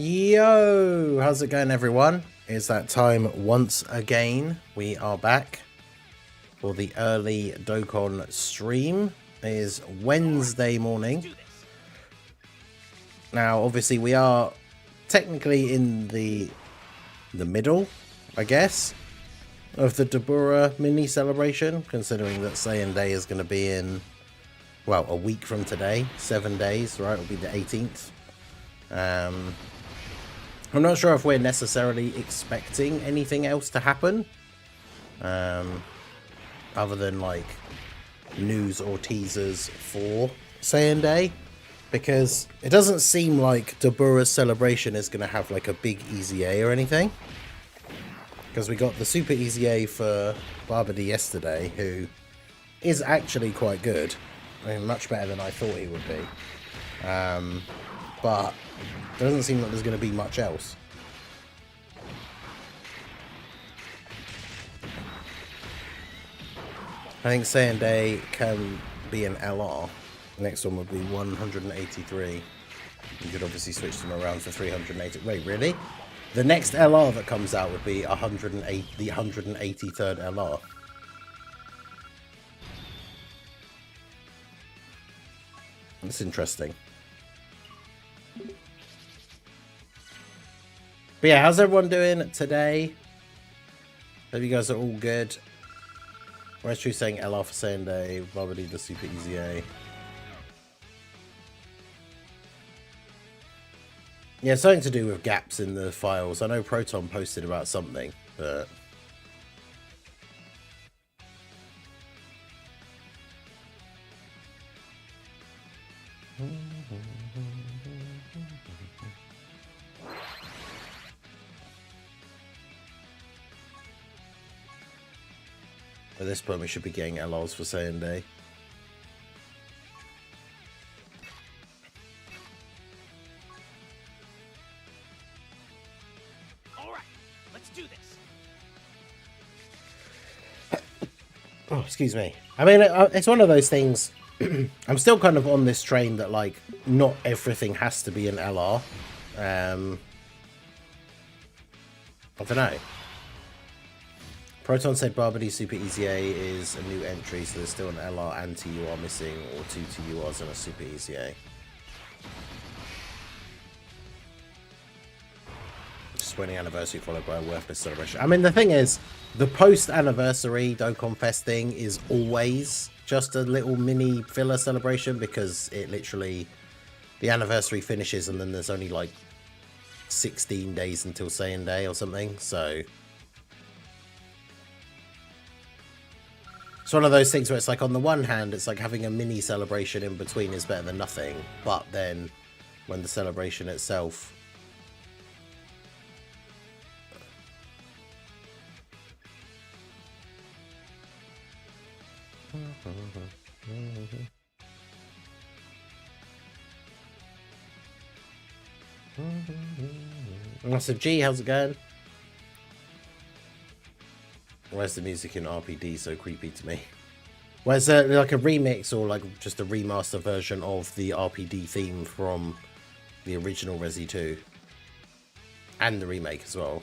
Yo, how's it going, everyone? It's that time once again. We are back for the early Dokkan stream. It is Wednesday morning. Now, obviously, we are technically in the middle, I guess, of the Dabura mini celebration, considering that Saiyan Day is going to be in, well, a week from today, 7 days, right? It'll be the 18th. I'm not sure if we're necessarily expecting anything else to happen, other than like news or teasers for Saiyan Day, because it doesn't seem like Dabura's celebration is going to have like a big EZA or anything, because we got the super EZA for Barbady yesterday, who is actually quite good. I mean, much better than I thought he would be, but it doesn't seem like there's going to be much else. I think Saiyan Day can be an LR. Next one would be 183. You could obviously switch them around for 380. Wait, really? The next LR that comes out would be 108, the 183rd LR. That's interesting. But yeah, how's everyone doing today? Hope you guys are all good. Where's True saying LR for Saiyan Day, Barbady the super EZA. Yeah, something to do with gaps in the files. I know Proton posted about something, but at this point, we should be getting LRs for Saiyan Day. All right, let's do this. Oh, excuse me. I mean, it's one of those things. I'm still kind of on this train that, like, not everything has to be an LR. I don't know. Proton said Barbady Super EZA is a new entry, so there's still an LR and TUR missing, or two TURs and a Super EZA. Disappointing anniversary followed by a worthless celebration. I mean, the thing is, the post-anniversary Dokkan Fest thing is always just a little mini filler celebration, because it literally, the anniversary finishes and then there's only like 16 days until Saiyan Day or something, so it's one of those things where it's like, on the one hand, it's like having a mini celebration in between is better than nothing, but then when the celebration itself Massive G, how's it going? Where's the music in RPD so creepy to me? Where's there like a remix or like just a remaster version of the RPD theme from the original Resi 2 and the remake as well?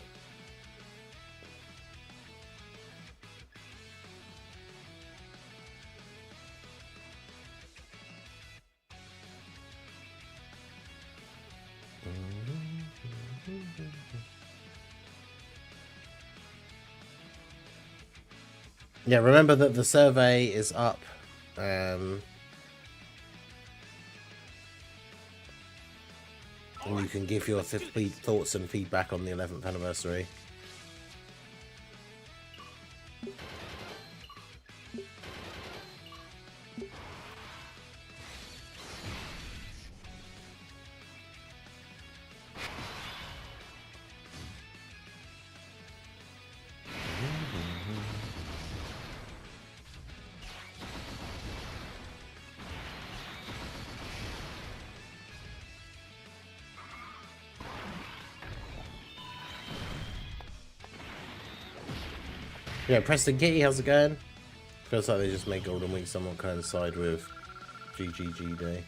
Yeah, remember that the survey is up. And you can give your thoughts and feedback on the 11th anniversary. Yeah, Preston Kitty, how's it going? Feels like they just make Golden Week somewhat coincide with GGG Day.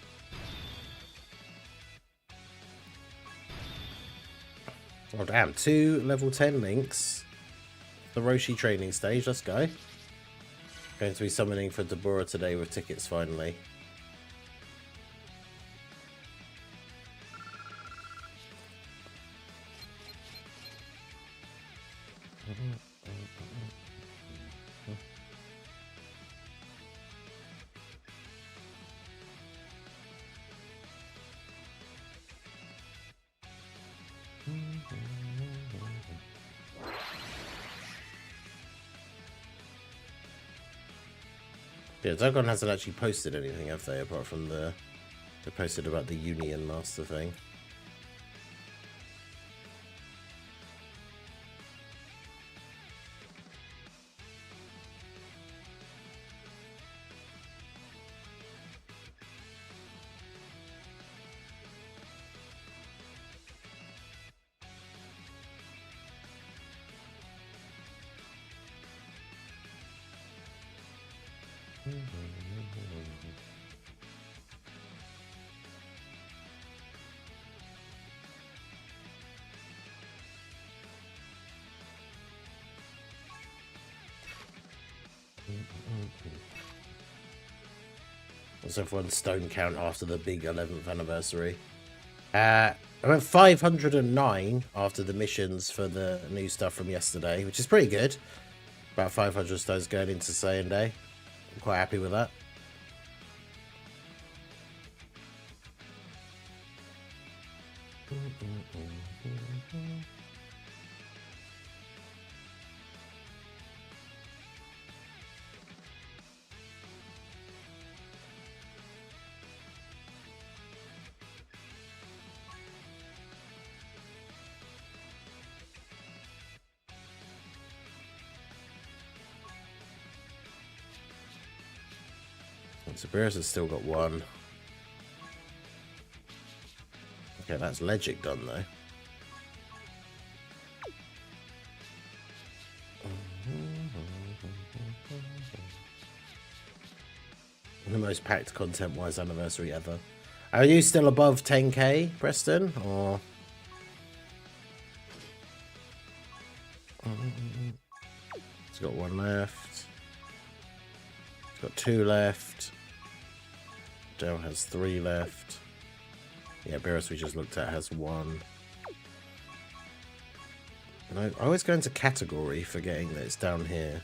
Oh damn, 2 level 10 links. The Roshi training stage, let's go. Going to be summoning for Deborah today with tickets finally. Yeah, Dokkan hasn't actually posted anything, have they? Apart from they posted about the Union Master thing. What's everyone's stone count after the big 11th anniversary? I went 509 after the missions for the new stuff from yesterday, which is pretty good. About 500 stones going into Saiyan Day. I'm quite happy with that. Sabirus has still got one. Okay, that's Legic done though. The most packed content-wise anniversary ever. Are you still above 10k, Preston? Or he's got one left. He's got 2 left. Dell has 3 left. Yeah, Beerus we just looked at has 1. And I always go into category, forgetting that it's down here.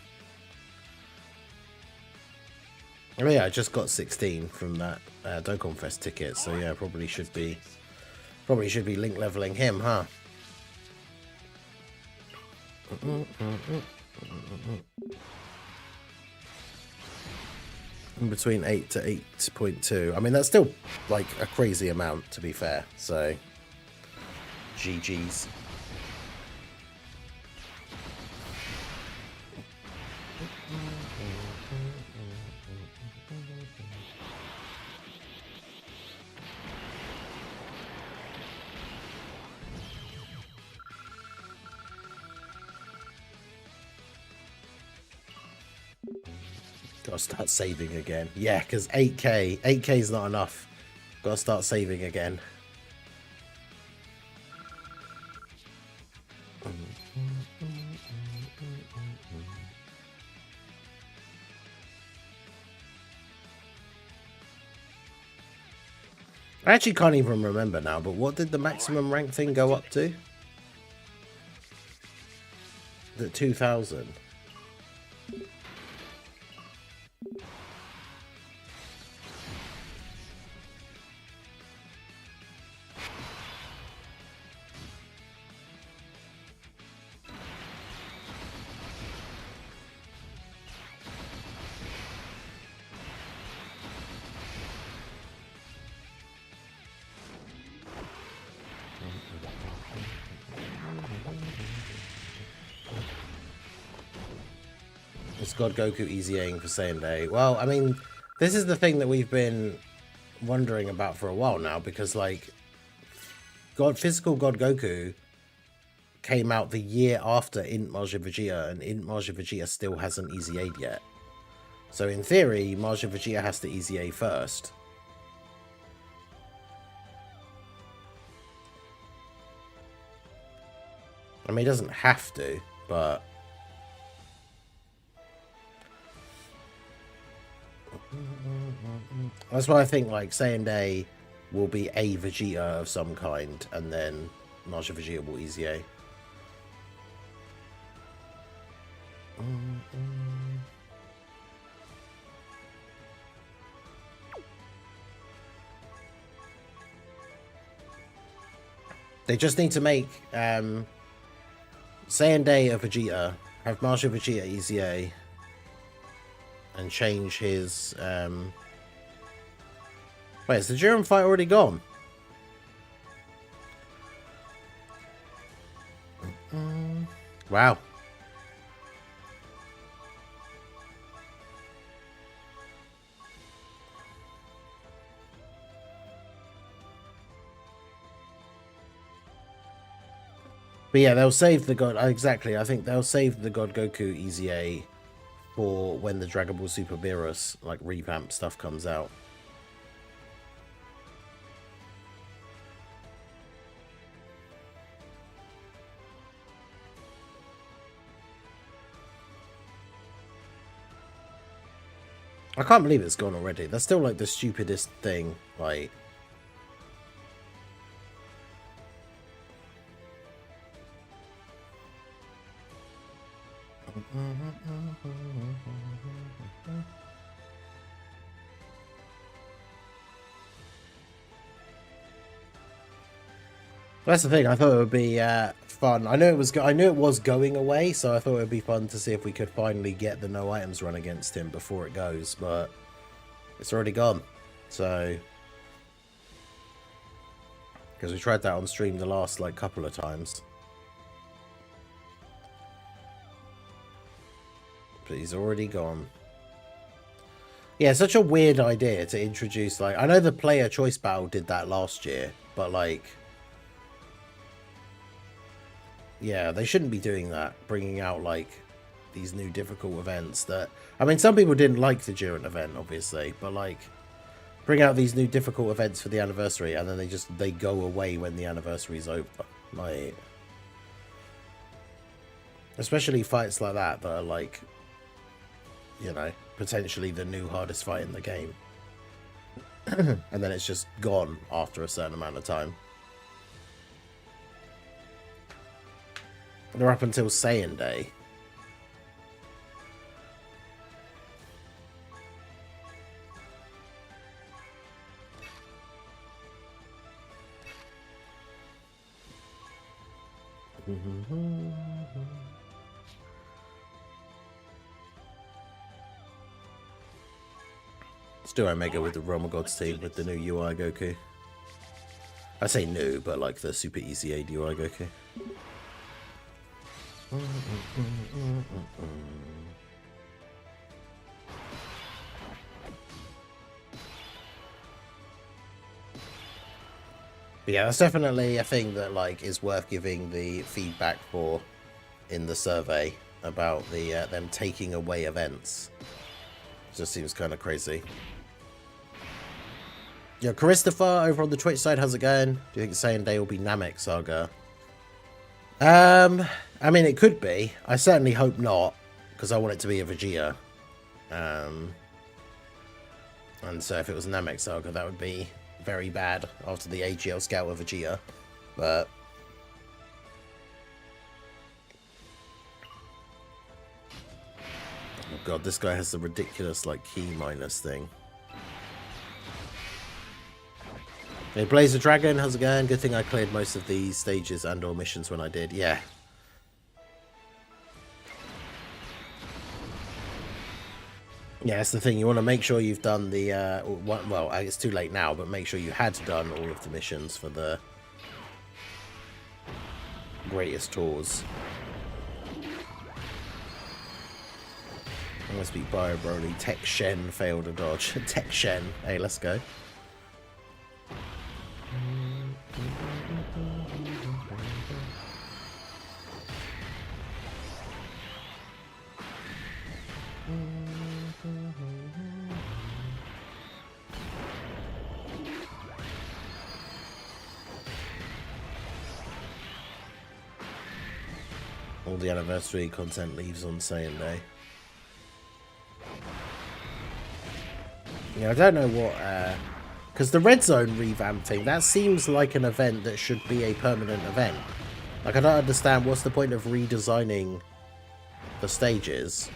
Oh yeah, I just got 16 from that Dokkan Fest ticket, so yeah, probably should be link leveling him, huh? In between 8 to 8.2. I mean, that's still like a crazy amount, to be fair. So, GG's. Gotta start saving again. Yeah, because 8k is not enough. Gotta start saving again. I actually can't even remember now, but what did the maximum rank thing go up to? The 2000. It's God Goku easying for Saiyan Day. Well, I mean, this is the thing that we've been wondering about for a while now, because like physical God Goku came out the year after Int Majin Vegeta, and Int Majin Vegeta still hasn't Easy Aid yet. So in theory, Majin Vegeta has to Easy A first. I mean, he doesn't have to, but... That's why I think, like, Saiyan Day will be a Vegeta of some kind, and then Martial Vegeta will easy A. They just need to make Saiyan Day a Vegeta, have Martial Vegeta easy A, and change his... Wait, is the Jiren fight already gone? Wow. But yeah, they'll save the God... Exactly, I think they'll save the God Goku Easy A for when the Dragon Ball Super Beerus, like, revamp stuff comes out. I can't believe it's gone already. That's still, like, the stupidest thing, like... That's the thing. I thought it would be fun. I knew it was going away, so I thought it would be fun to see if we could finally get the no items run against him before it goes. But it's already gone. So because we tried that on stream the last like couple of times, but he's already gone. Yeah, such a weird idea to introduce. Like, I know the player choice battle did that last year, but like. Yeah, they shouldn't be doing that, bringing out, like, these new difficult events that... I mean, some people didn't like the Jiren event, obviously, but, like, bring out these new difficult events for the anniversary, and then they go away when the anniversary's over. Like... Especially fights like that are, like, you know, potentially the new hardest fight in the game. And then it's just gone after a certain amount of time. They're up until Saiyan Day. Let's do Omega with the Realm of Gods team with the new UI Goku. I say new, but like the Super Easy AD UI Goku. But yeah, that's definitely a thing that like is worth giving the feedback for in the survey about the them taking away events. It just seems kind of crazy. Yo, Christopher over on the Twitch side, how's it going? Do you think Saiyan Day will be Namek Saga? I mean, it could be. I certainly hope not, because I want it to be a Vegeta. And so if it was Namek Saga, that would be very bad after the AGL Scout of Vegeta. But oh god, this guy has the ridiculous like key minus thing. Hey, Blaze the Dragon, how's it going? Good thing I cleared most of these stages and or missions when I did. Yeah. Yeah, that's the thing. You want to make sure you've done the, well, it's too late now, but make sure you had done all of the missions for the greatest tours. I'm going to speak Bio Broly. Tech Shen failed a dodge. Tech Shen. Hey, let's go. all the anniversary content leaves on Saiyan Day. Yeah, I don't know what... because the Red Zone revamp thing, that seems like an event that should be a permanent event. Like, I don't understand what's the point of redesigning the stages.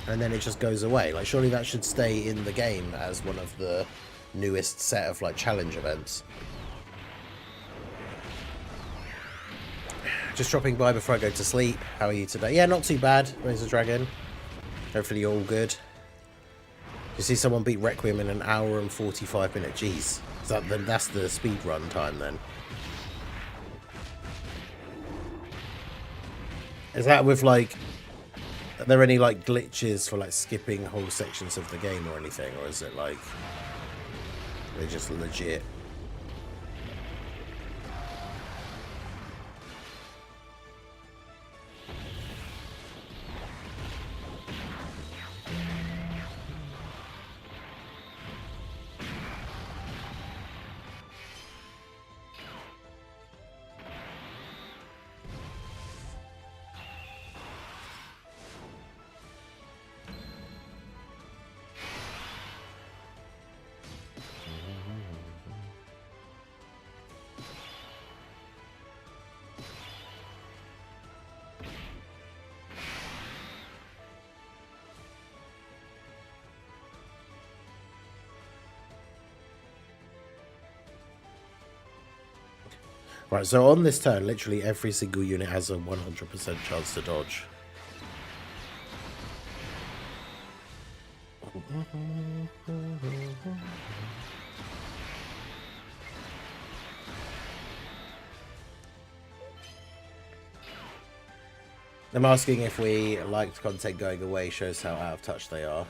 And then it just goes away. Like, surely that should stay in the game as one of the newest set of, like, challenge events. Just dropping by before I go to sleep. How are you today? Yeah, not too bad, Razor Dragon. Hopefully you're all good. You see someone beat Requiem in an hour and 45 minutes. Jeez. That's the speed run time then. Is that with, like... Are there any, like, glitches for, like, skipping whole sections of the game or anything? Or is it, like... They're just legit? Right, so on this turn, literally every single unit has a 100% chance to dodge. I'm asking if we liked content going away shows how out of touch they are.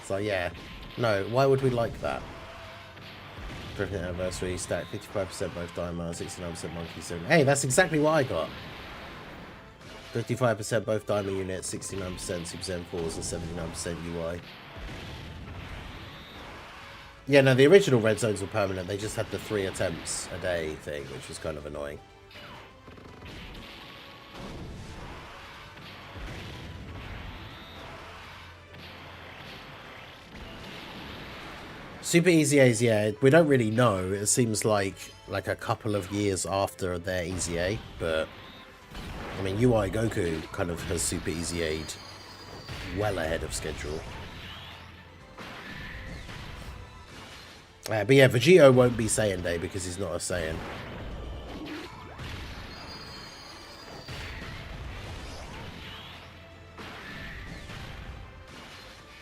So yeah, no, why would we like that? 50th anniversary stack, 55% both Diamond, 69% Monkey 7. Hey, that's exactly what I got. 55% both Diamond units, 69% Super Zen 4s, and 79% UI. Yeah, no, the original red zones were permanent. They just had the 3 attempts a day thing, which was kind of annoying. Super Easy A's, yeah, we don't really know. It seems like a couple of years after their Easy A, but I mean, UI Goku kind of has Super Easy A'd well ahead of schedule. But yeah, Vegito won't be Saiyan Day because he's not a Saiyan.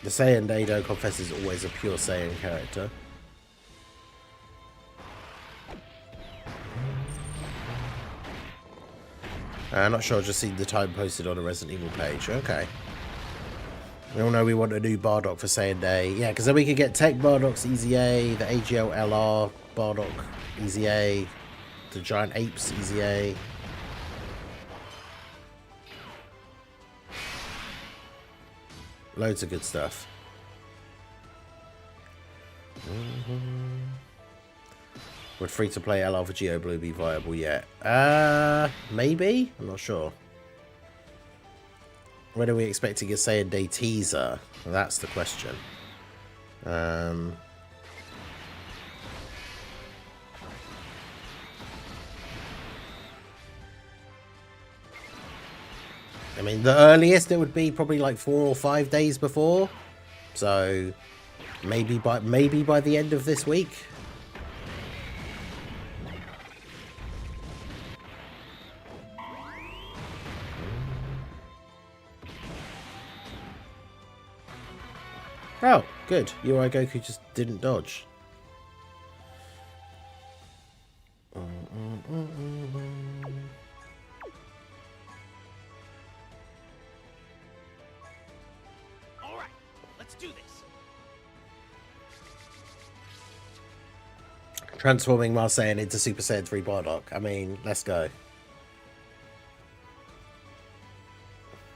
The Saiyan Day, don't confess, is always a pure Saiyan character. I'm not sure, I've just seen the time posted on a Resident Evil page. Okay. We all know we want a new Bardock for Saiyan Day. Yeah, because then we could get Tech Bardocks Easy A, the AGL LR Bardock Easy A, the Giant Apes Easy A. Loads of good stuff. Would free-to-play LR for Geo Blue be viable yet? Maybe? I'm not sure. When are we expecting a Saiyan Day teaser? Well, that's the question. I mean, the earliest it would be probably like 4 or 5 days before. So maybe by the end of this week. Oh, good. UI Goku just didn't dodge. Alright, let's do this. Transforming Marseille into Super Saiyan 3 Bardock. I mean, let's go.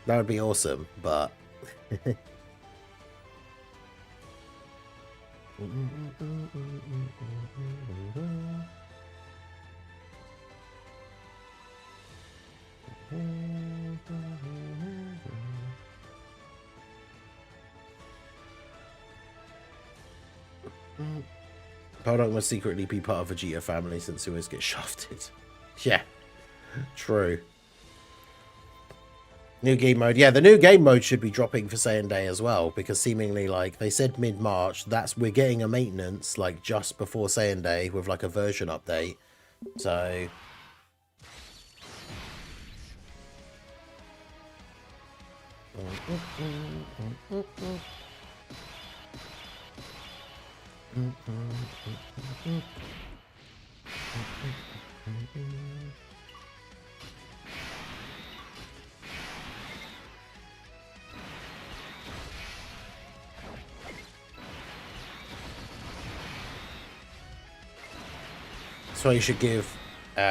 That would be awesome, but... Bardock must secretly be part of a Vegeta family since he always gets shafted. Yeah, true. New game mode. Yeah, the new game mode should be dropping for Saiyan Day as well, because seemingly, like, they said mid-March, we're getting a maintenance, like, just before Saiyan Day with, like, a version update. So... So you should give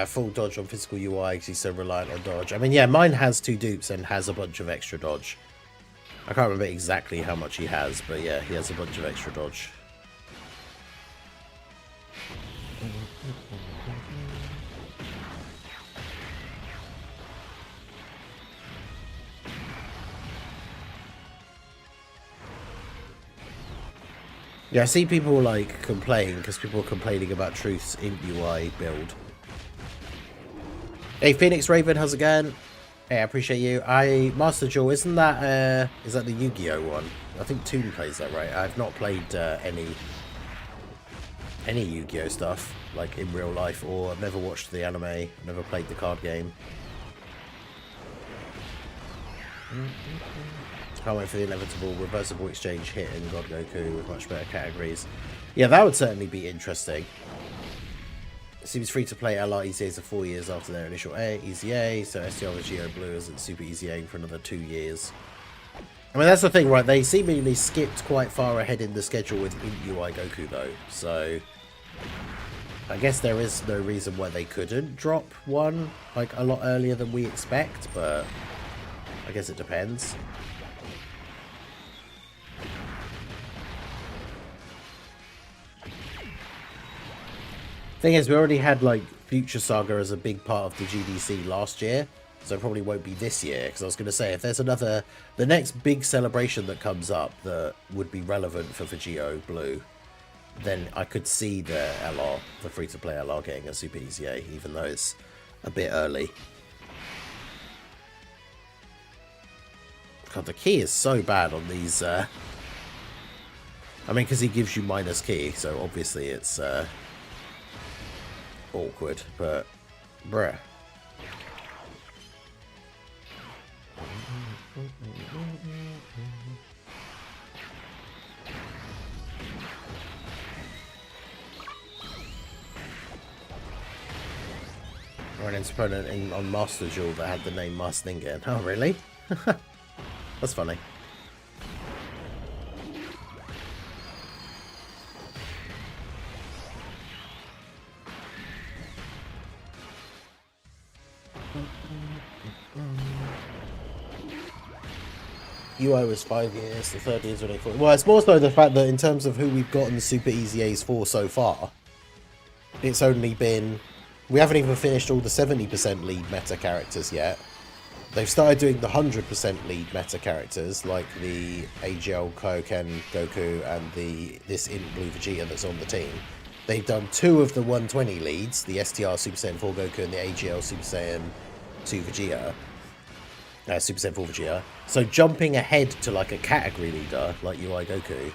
full dodge on physical UI because he's so reliant on dodge. I mean, yeah, mine has 2 dupes and has a bunch of extra dodge. I can't remember exactly how much he has, but yeah, he has a bunch of extra dodge. Yeah, I see people like complain because people are complaining about Truth's in UI build. Hey, Phoenix Raven, how's it going? Hey, I appreciate you. Master Jewel, isn't that is that the Yu-Gi-Oh one? I think Toon plays that, right? I've not played any Yu-Gi-Oh stuff like in real life, or I've never watched the anime, never played the card game. Can't wait for the inevitable reversible exchange hit in God Goku with much better categories. Yeah, that would certainly be interesting. It seems free to play LR EZAs are 4 years after their initial EZA, so STR with Geo Blue isn't super EZAing for another 2 years. I mean, that's the thing, right? They seemingly skipped quite far ahead in the schedule with UI Goku, though, so I guess there is no reason why they couldn't drop one like a lot earlier than we expect, but I guess it depends. Thing is, we already had like Future Saga as a big part of the GDC last year, so it probably won't be this year. Because I was going to say, if there's the next big celebration that comes up that would be relevant for Vegito Blue, then I could see the free-to-play LR getting a Super EZA, even though it's a bit early. God, the key is so bad on these. I mean, because he gives you minus key, so obviously it's awkward, but bruh. Or an opponent on Master Jewel that had the name Master Ningen. Oh, really? That's funny. UI was 5 years, the third year's already 4. Well, it's more so the fact that in terms of who we've gotten Super EZAs for so far, it's only been... We haven't even finished all the 70% lead meta characters yet. They've started doing the 100% lead meta characters, like the AGL Kaioken Goku and this Int Blue Vegeta that's on the team. They've done 2 of the 120 leads, the STR Super Saiyan 4 Goku and the AGL Super Saiyan 2 Vegeta. Super Saiyan 4 Vegeta. So jumping ahead to like a category leader like UI Goku,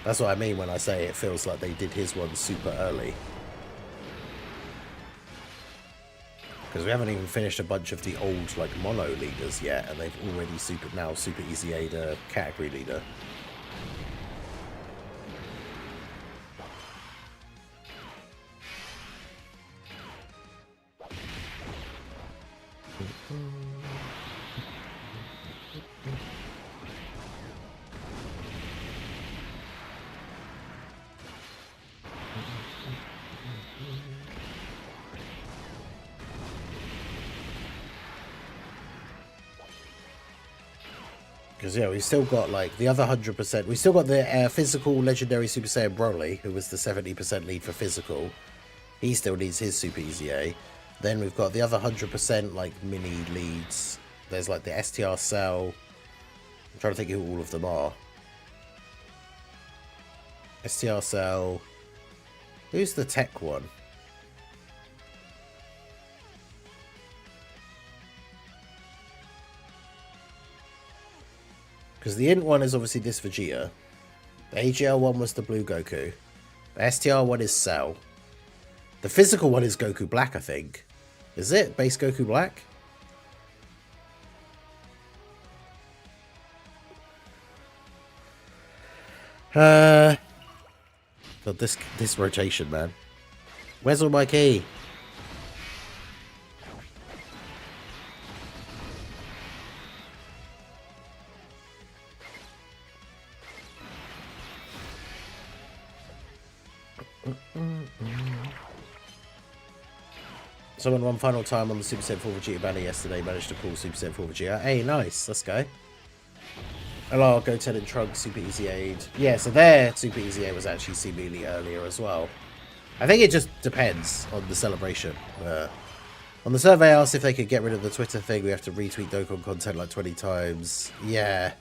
that's what I mean when I say it feels like they did his one super early. Because we haven't even finished a bunch of the old like mono leaders yet, and they've already super EZA'd a category leader. Because, yeah, we've still got, like, the other 100%. We've still got the physical legendary Super Saiyan Broly, who was the 70% lead for physical. He still needs his Super EZA. Then we've got the other 100% like mini leads. There's like the STR cell. I'm trying to think who all of them are. STR cell. Who's the tech one? Because the int one is obviously this Vegeta. The AGL one was the blue Goku. The STR one is Cell. The physical one is Goku Black, I think. Is it? Base Goku Black? God, this rotation, man. Where's all my key? Someone one final time on the Super Saiyan 4 Vegeta banner yesterday managed to pull Super Saiyan 4 Vegeta. Hey, nice. Let's go. Hello, Goten and Trunks, Super Easy Aid. Yeah, so their Super Easy Aid was actually seemingly earlier as well. I think it just depends on the celebration. On the survey asked if they could get rid of the Twitter thing, we have to retweet Dokkan content like 20 times. Yeah.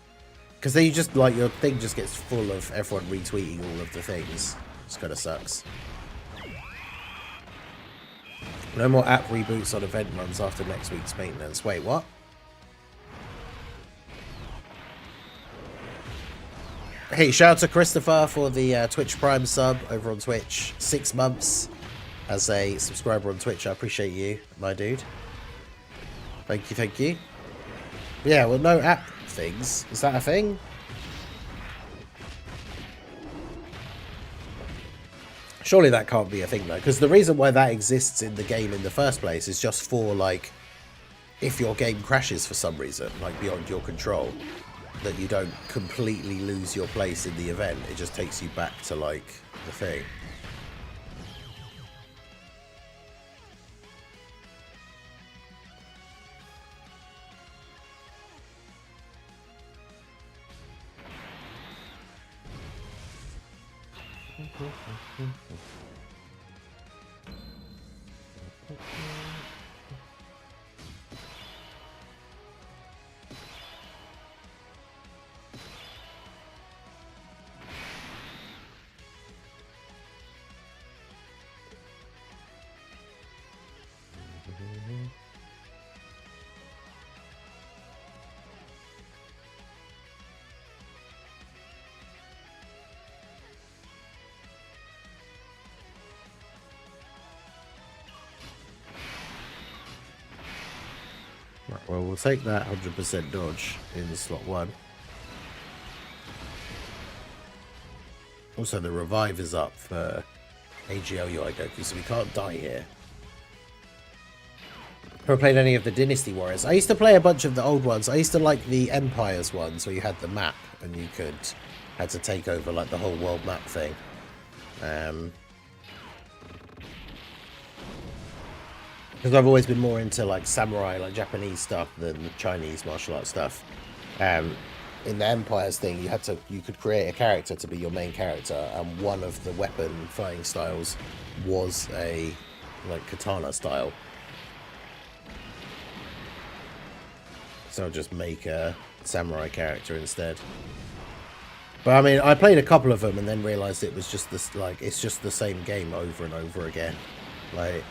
Because then you just, like, your thing just gets full of everyone retweeting all of the things. Just kind of sucks. No more app reboots on event runs after next week's maintenance. Wait, what? Hey, shout out to Christopher for the Twitch Prime sub over on Twitch. 6 months as a subscriber on Twitch. I appreciate you, my dude. Thank you, thank you. Yeah, well, no app things. Is that a thing? Surely that can't be a thing, though. Because the reason why that exists in the game in the first place is just for, like, if your game crashes for some reason, like, beyond your control, that you don't completely lose your place in the event. It just takes you back to, like, the thing. Right, well, we'll take that 100% dodge in slot 1. Also, the revive is up for AGL UI Goku, so we can't die here. Never played any of the Dynasty Warriors. I used to play a bunch of the old ones. I used to like the Empires ones, where you had the map and you had to take over like the whole world map thing. Because I've always been more into like samurai, like Japanese stuff than Chinese martial arts stuff. In the Empires thing, you could create a character to be your main character, and one of the weapon fighting styles was a like katana style. So I'll just make a samurai character instead. But I mean, I played a couple of them and then realized it was just this, like, it's just the same game over and over again. Like,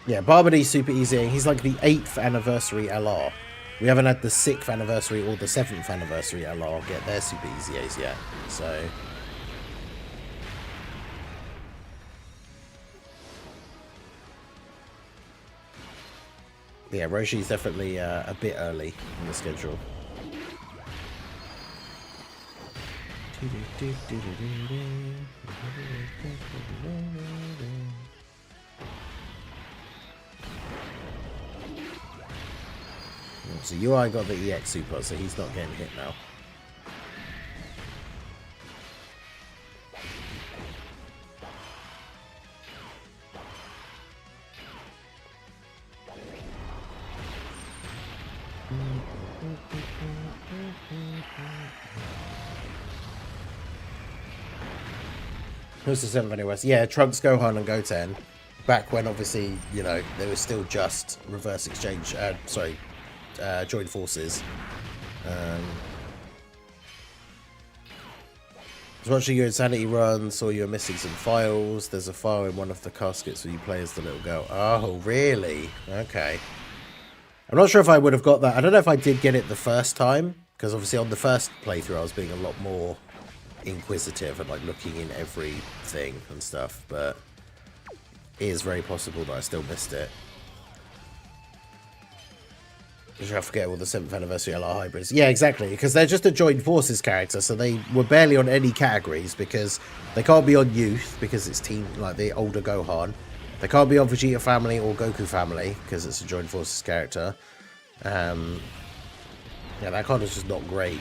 yeah, Barbady's super easy. He's like the 8th anniversary LR. We haven't had the 6th anniversary or the 7th anniversary LR get their super easy A's yet. So yeah, Roshi's definitely a bit early in the schedule. So UI got the EX Super, so he's not getting hit now. Who's the 7th anyway? Yeah, Trunks, Gohan, and Goten. Back when, obviously, you know, there was still just reverse exchange, joined forces. I was watching your Insanity run, saw you were missing some files. There's a file in one of the caskets where you play as the little girl. Oh, really? Okay. I'm not sure if I would have got that. I don't know if I did get it the first time, because obviously on the first playthrough I was being a lot more inquisitive and like looking in everything and stuff, but it is very possible that I still missed it. I forget all the 7th anniversary LR hybrids. Yeah, exactly, because they're just a joined forces character, so they were barely on any categories because they can't be on youth because it's teen, like the older Gohan. They can't be on Vegeta family or Goku family because it's a joined forces character. Yeah, that card is just not great.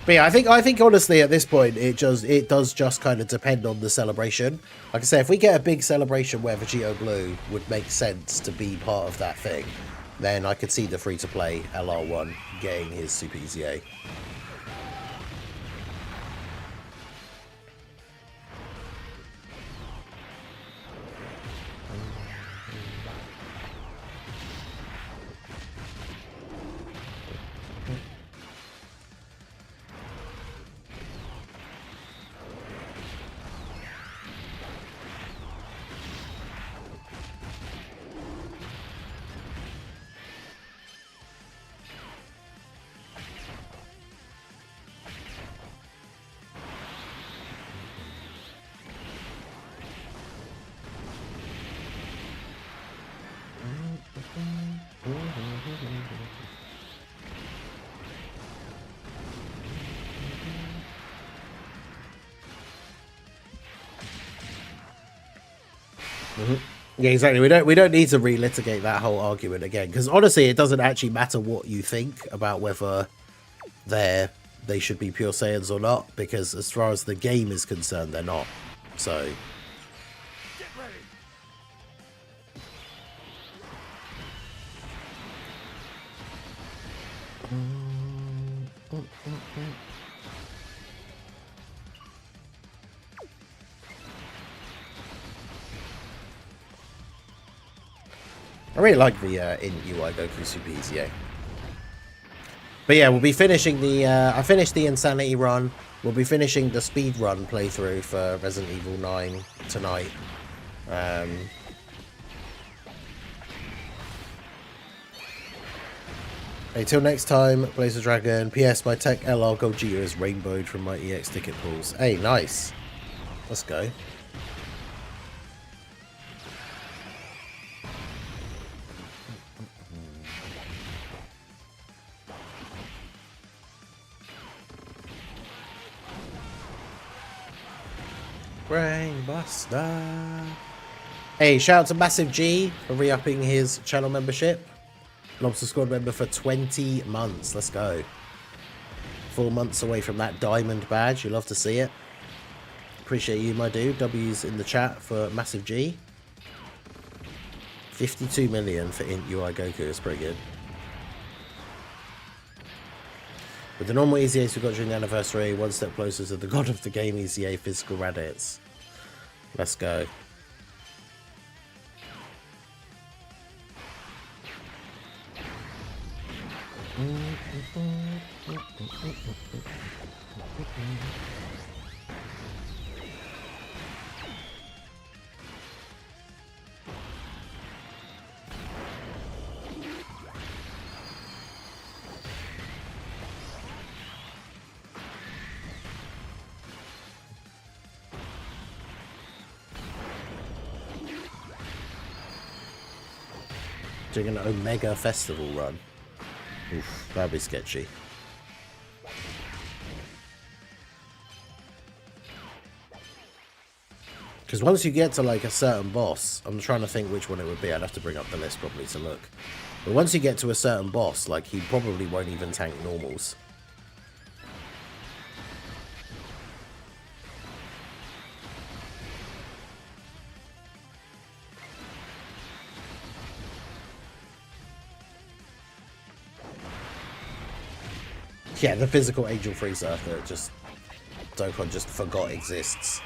But yeah, I think honestly at this point it does just kind of depend on the celebration. Like I say, if we get a big celebration where Vegito Blue would make sense to be part of that thing, then I could see the free-to-play LR1 getting his Super Easy A. Yeah, exactly. We don't need to relitigate that whole argument again because honestly, it doesn't actually matter what you think about whether they should be pure Saiyans or not, because as far as the game is concerned, they're not. So. Get ready. I really like the in UI Goku Super Easy A. But yeah, we'll be finishing the... I finished the Insanity run. We'll be finishing the speed run playthrough for Resident Evil 9 tonight. Until next time, Blazer Dragon. PS, my Tech LR Gogeta is rainbowed from my EX ticket pools. Hey, nice. Let's go. Brainbuster. Hey, shout out to Massive G for re-upping his channel membership. Lobster Squad member for 20 months. Let's go. 4 months away from that diamond badge. You love to see it. Appreciate you, my dude. W's in the chat for Massive G. 52 million for Int UI Goku is pretty good. With the normal Easy Ace we got during the anniversary, one step closer to the god of the game Easy A physical Raditz. Let's go. Doing an Omega Festival run. Oof, that'd be sketchy. Because once you get to like a certain boss, I'm trying to think which one it would be. I'd have to bring up the list probably to look. But once you get to a certain boss, like he probably won't even tank normals. Yeah, the physical Angel Freezer that just Dokkan just forgot exists.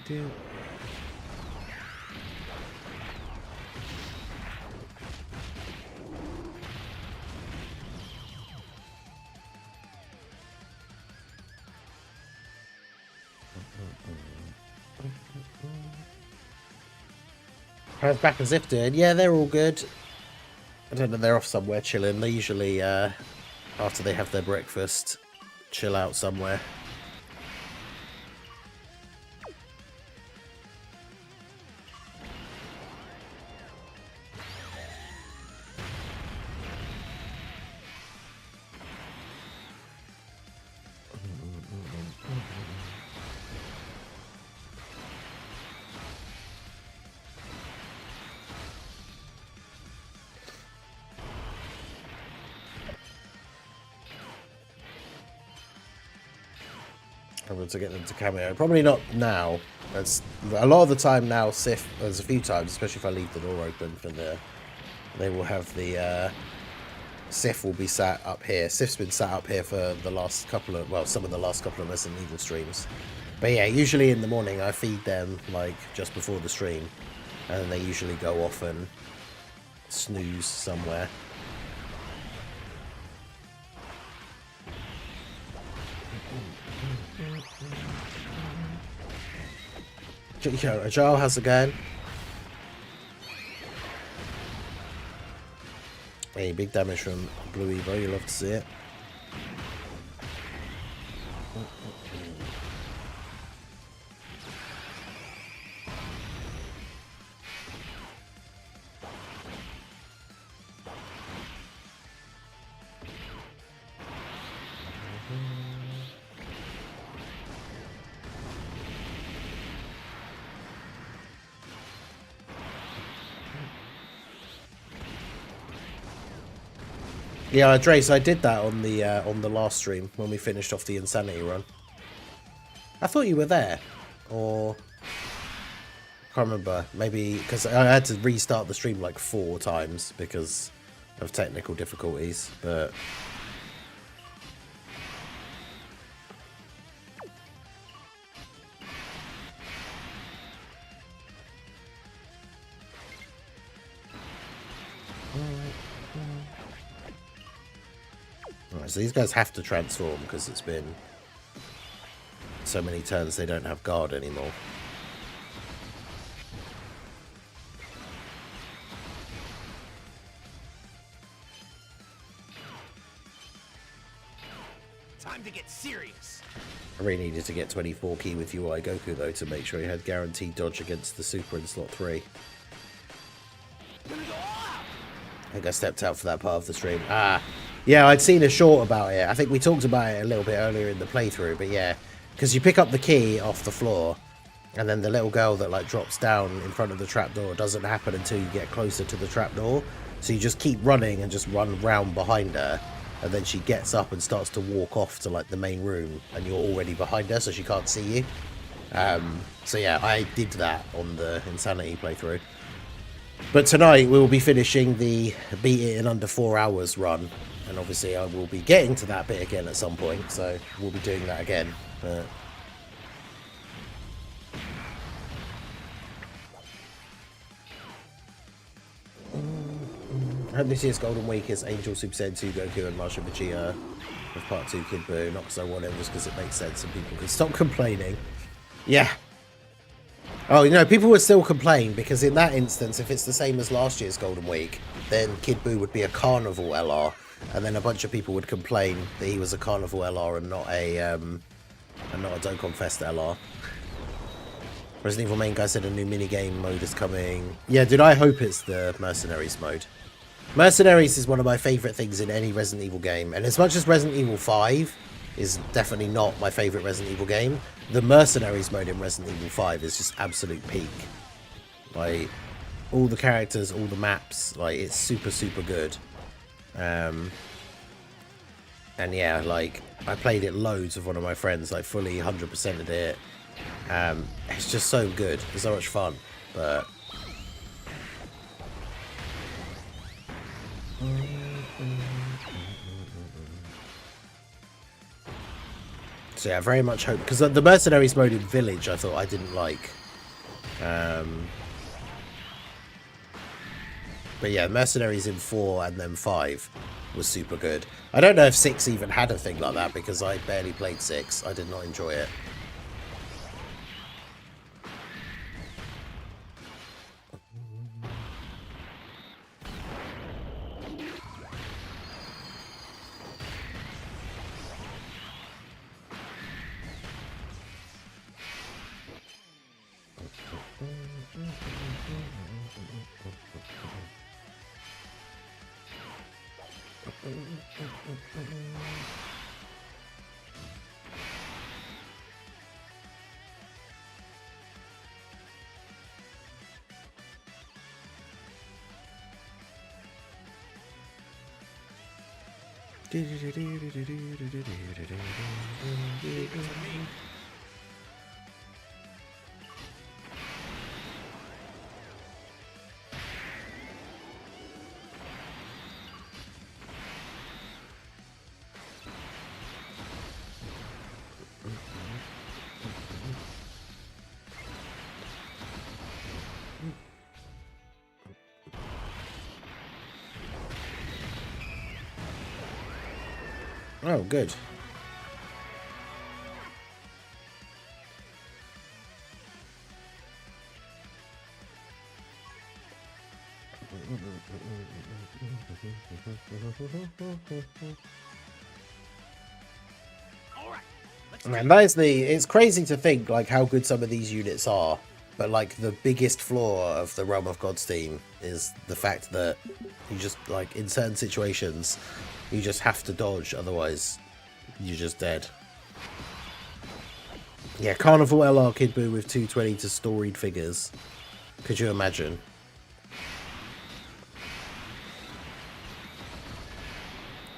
Do. How's Back and Ziff doing? Yeah, they're all good. I don't know, they're off somewhere chilling. They usually, after they have their breakfast, chill out somewhere. Able to get them to cameo. Probably not now. That's a lot of the time now. Sif, there's a few times, especially if I leave the door open for they will have the Sif will be sat up here. Sif's been sat up here for the last couple of, well, some of the last couple of Resident Evil streams. But yeah, usually in the morning I feed them like just before the stream, and then they usually go off and snooze somewhere. Joel, how's it going? Hey, big damage from Blue Evo, you love to see it. Yeah, Drace, I did that on the last stream when we finished off the Insanity run. I thought you were there, or I can't remember. Maybe because I had to restart the stream like 4 times because of technical difficulties. But so these guys have to transform because it's been so many turns they don't have guard anymore. Time to get serious. I really needed to get 24 key with UI Goku though to make sure he had guaranteed dodge against the Super in slot 3. I think I stepped out for that part of the stream. Yeah, I'd seen a short about it. I think we talked about it a little bit earlier in the playthrough, but yeah. Because you pick up the key off the floor, and then the little girl that like drops down in front of the trapdoor doesn't happen until you get closer to the trapdoor. So you just keep running and just run round behind her, and then she gets up and starts to walk off to like the main room, and you're already behind her, so she can't see you. So yeah, I did that on the Insanity playthrough. But tonight we will be finishing the beat it in under 4 hours run. And obviously I will be getting to that bit again at some point, so we'll be doing that again. But I hope this year's Golden Week is Angel, Super Saiyan 2, Goku and Martian Vegeta with Part 2 Kid Buu. Not because I want it, just because it makes sense and people can stop complaining. Yeah. Oh, you know, people would still complain because in that instance, if it's the same as last year's Golden Week, then Kid Buu would be a Carnival LR. And then a bunch of people would complain that he was a Carnival LR and not a Dokkan Fest LR. Resident Evil main guy said a new minigame mode is coming. Yeah, dude, I hope it's the Mercenaries mode. Mercenaries is one of my favourite things in any Resident Evil game, and as much as Resident Evil 5 is definitely not my favourite Resident Evil game, the Mercenaries mode in Resident Evil 5 is just absolute peak. Like, all the characters, all the maps, like, it's super, super good. And yeah, like, I played it loads with one of my friends, like, fully 100%ed it. It's just so good, it's so much fun, but... So yeah, I very much hope, because the Mercenaries mode in Village I thought I didn't like. But yeah, Mercenaries in 4 and then 5 was super good. I don't know if 6 even had a thing like that, because I barely played 6. I did not enjoy it. Oh, good. Man, that is it's crazy to think like how good some of these units are, but like the biggest flaw of the Realm of Gods team is the fact that you just like in certain situations you just have to dodge, otherwise you're just dead. Yeah, Carnival LR Kid Buu with 220 to storied figures. Could you imagine?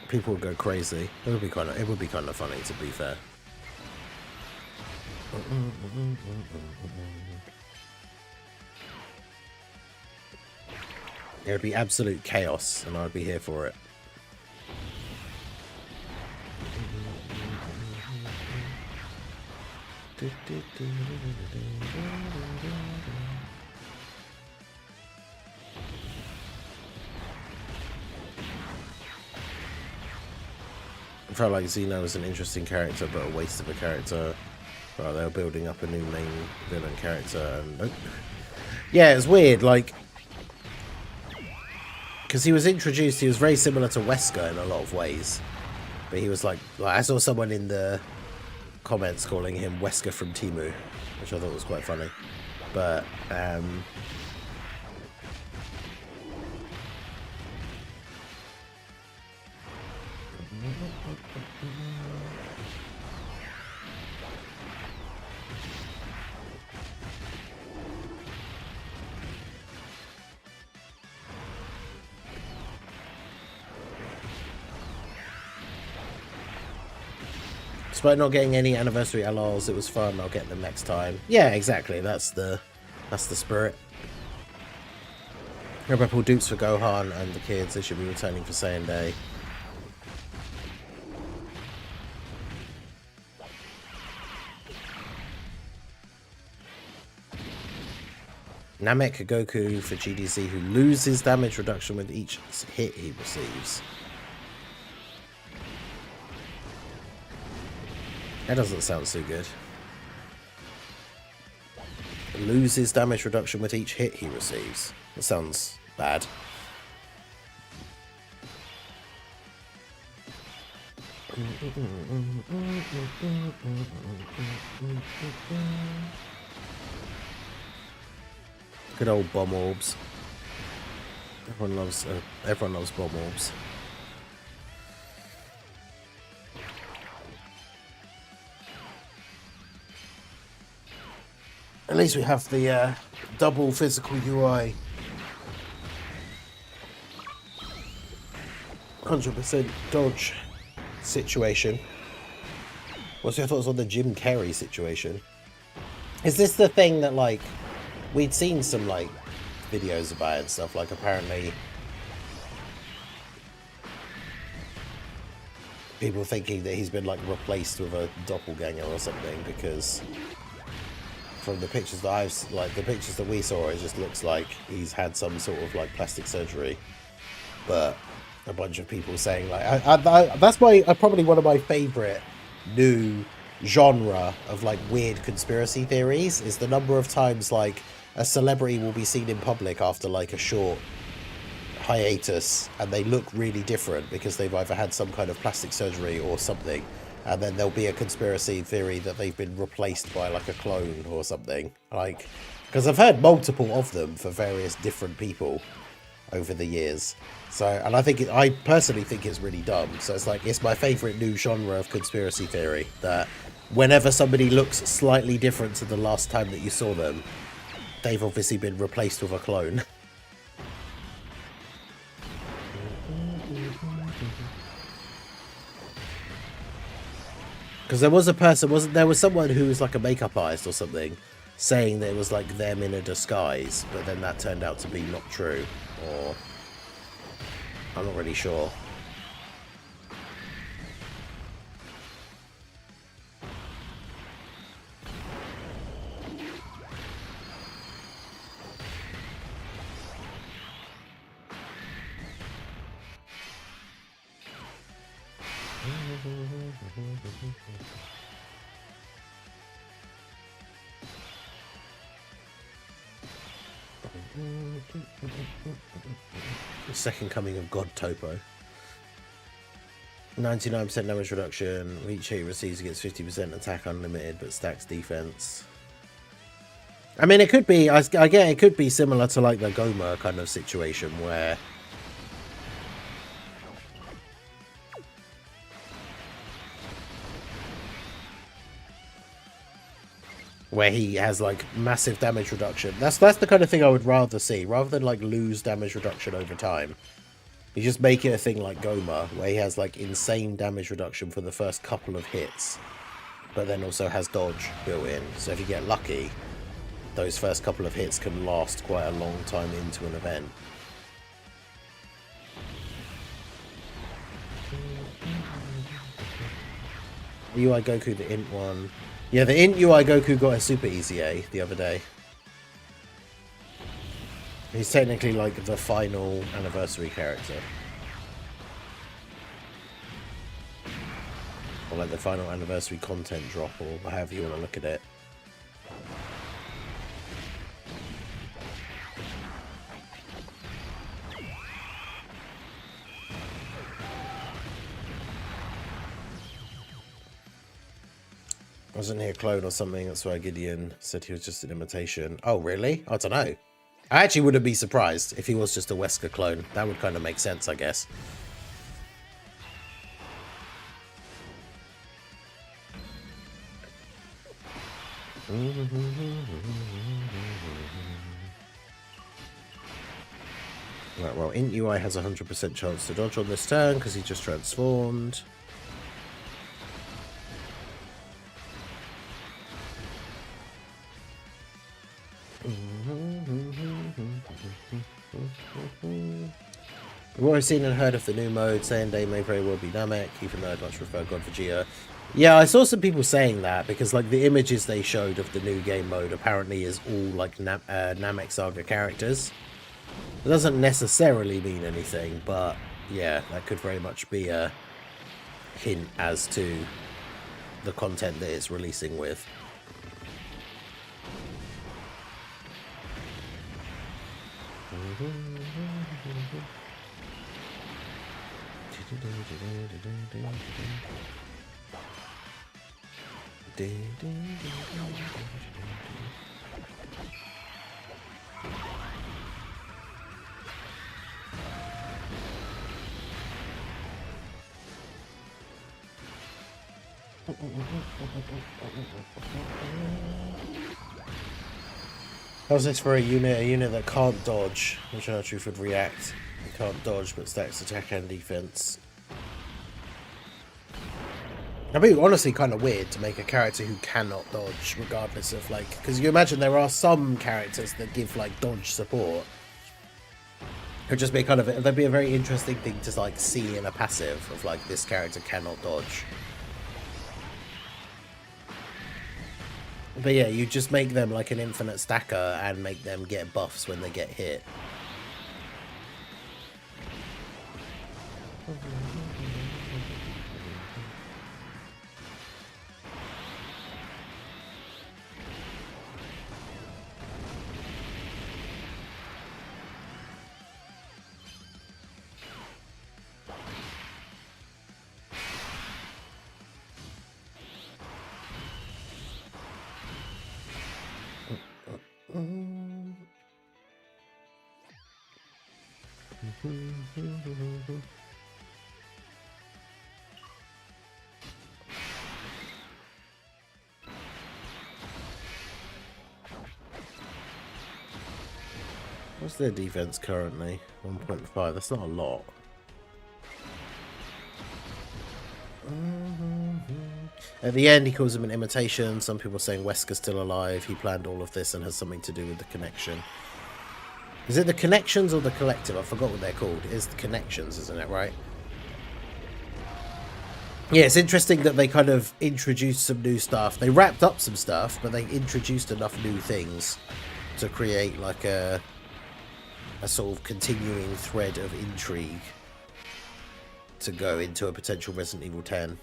People would go crazy. It would be kind of funny, to be fair. It would be absolute chaos, and I'd be here for it. I felt like Xeno was an interesting character, but a waste of a character. Well, they were building up a new main villain character, and yeah, it's weird, like, because he was introduced, he was very similar to Wesker in a lot of ways, but he was like I saw someone in the comments calling him Wesker from Temu, which I thought was quite funny, but despite not getting any anniversary LRs, it was fun. I'll get them next time. Yeah, exactly. That's the spirit. Rebel dupes for Gohan and the kids. They should be returning for Saiyan Day. Namek Goku for GDC, who loses damage reduction with each hit he receives. That doesn't sound so good. Loses damage reduction with each hit he receives. That sounds bad. Good old bomb orbs. Everyone loves bomb orbs. At least we have the double physical UI. 100% dodge situation. What's your thoughts on the Jim Carrey situation? Is this the thing that, like, we'd seen some, like, videos about it and stuff, like, apparently people thinking that he's been, like, replaced with a doppelganger or something, because from the pictures that the pictures that we saw, it just looks like he's had some sort of, like, plastic surgery. But a bunch of people saying, like, that's probably one of my favorite new genre of, like, weird conspiracy theories, is the number of times, like, a celebrity will be seen in public after, like, a short hiatus and they look really different because they've either had some kind of plastic surgery or something, and then there'll be a conspiracy theory that they've been replaced by, like, a clone or something, like, because I've heard multiple of them for various different people over the years. So, and I personally think it's really dumb. So it's like, it's my favorite new genre of conspiracy theory, that whenever somebody looks slightly different to the last time that you saw them, they've obviously been replaced with a clone. Because there was a person, there was someone who was like a makeup artist or something, saying that it was like them in a disguise, but then that turned out to be not true, or I'm not really sure. The second coming of God Topo. 99% damage reduction. Each hit receives against 50% attack unlimited, but stacks defense. I mean, it could be, I get it could be similar to like the Goma kind of situation where he has like massive damage reduction. That's the kind of thing I would rather see, rather than like lose damage reduction over time. You just make it a thing like Goma, where he has like insane damage reduction for the first couple of hits, but then also has dodge built in. So if you get lucky, those first couple of hits can last quite a long time into an event. UI Goku, the Int one. Yeah, the Int UI Goku got a super easy A the other day. He's technically like the final anniversary character. Or like the final anniversary content drop, or however you want to look at it. Wasn't he a clone or something? That's why Gideon said he was just an imitation. Oh, really? I don't know. I actually wouldn't be surprised if he was just a Wesker clone. That would kind of make sense, I guess. Right, well, Int UI has a 100% chance to dodge on this turn because he just transformed. What I've seen and heard of the new mode, Saiyan Day may very well be Namek, even though I'd much prefer God Vegeta. Yeah, I saw some people saying that, because like the images they showed of the new game mode apparently is all like Namek Saga characters. It doesn't necessarily mean anything, but yeah, that could very much be a hint as to the content that it's releasing with. How's this for a unit? A unit that can't dodge, which in our truth would react. It can't dodge, but stacks attack and defense. It'd be honestly kind of weird to make a character who cannot dodge, regardless of like, because you imagine there are some characters that give like dodge support. It would just be kind of, that'd be a very interesting thing to like see in a passive of like this character cannot dodge. But yeah, you just make them like an infinite stacker and make them get buffs when they get hit. What's their defense currently? 1.5. That's not a lot. At the end, he calls him an imitation. Some people saying Wesker's still alive. He planned all of this and has something to do with the connection. Is it the connections or the collective? I forgot what they're called. It's the connections, isn't it, right? Yeah, it's interesting that they kind of introduced some new stuff. They wrapped up some stuff, but they introduced enough new things to create like a sort of continuing thread of intrigue to go into a potential Resident Evil 10.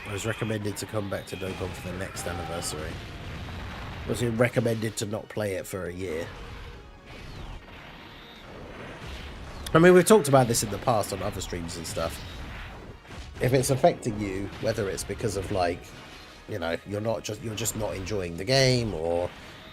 I was recommended to come back to Dokkan for the next anniversary. Was it recommended to not play it for a year? I mean, we've talked about this in the past on other streams and stuff. If it's affecting you, whether it's because of like, you know, you're just not enjoying the game, or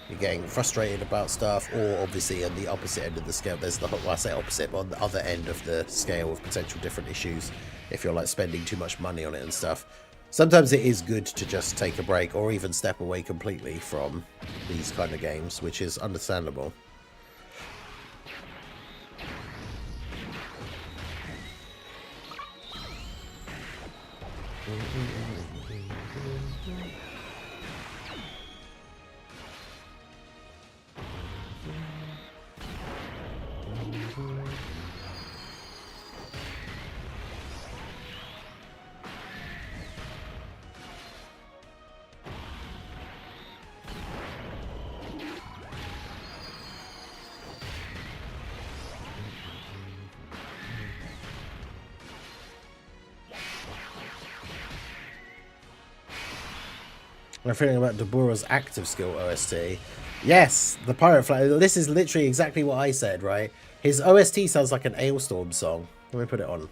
you're getting frustrated about stuff, or obviously on the opposite end of the scale, there's the, well, I say opposite, but on the other end of the scale of potential different issues, if you're like spending too much money on it and stuff. Sometimes it is good to just take a break or even step away completely from these kind of games, which is understandable. I'm feeling about Dabura's active skill OST. Yes, the Pirate Flag. This is literally exactly what I said, right? His OST sounds like an Ailstorm song. Let me put it on.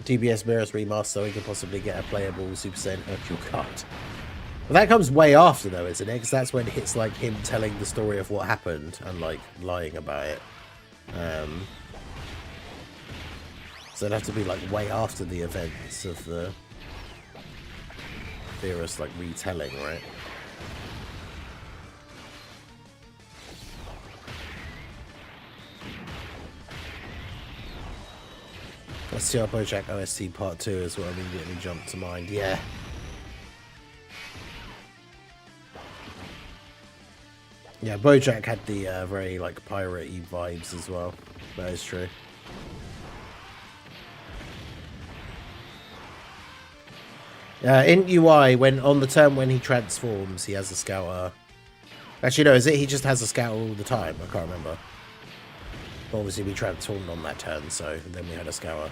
TBS Mirrors remaster, so we could possibly get a playable Super Saiyan Hercule card. Well, that comes way after though, isn't it? Because that's when it's like him telling the story of what happened and like lying about it. So it'd have to be like way after the events of the Beerus like retelling, right? STR Bojack OST Part 2 is what immediately jumped to mind. Yeah. Yeah, Bojack had the very like pirate-y vibes as well. That is true. In UI, when on the turn when he transforms, he has a scouter. Actually, no, is it he just has a scouter all the time? I can't remember. But obviously, we transformed on that turn, so then we had a scouter.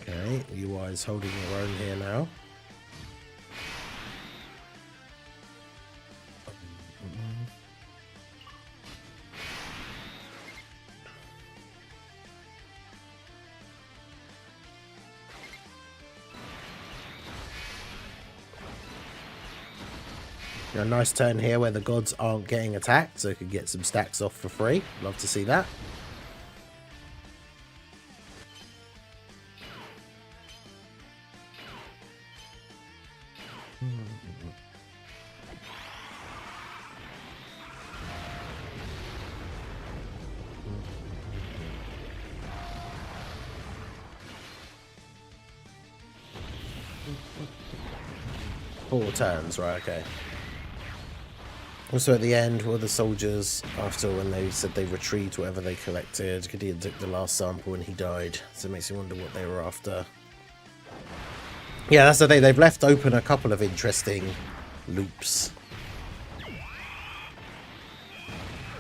Okay, UI is holding their own here now. A nice turn here where the gods aren't getting attacked, so could get some stacks off for free. Love to see that. Four turns, right, okay. Also at the end, were the soldiers, after when they said they retrieved whatever they collected, Gideon took the last sample and he died, so it makes you wonder what they were after. Yeah, that's the thing, they've left open a couple of interesting loops.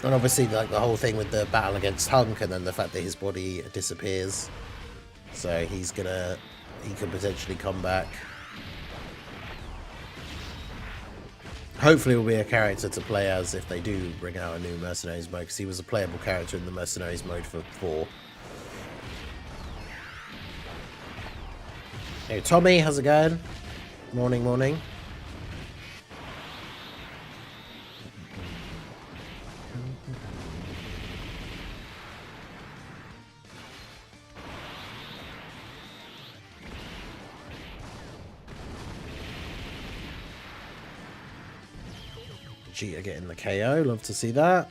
And obviously, like, the whole thing with the battle against Hunk and then the fact that his body disappears. So he could potentially come back. Hopefully will be a character to play as if they do bring out a new Mercenaries mode, because he was a playable character in the Mercenaries mode for 4. Hey Tommy, how's it going? Morning, morning. Cheetah getting the KO, love to see that.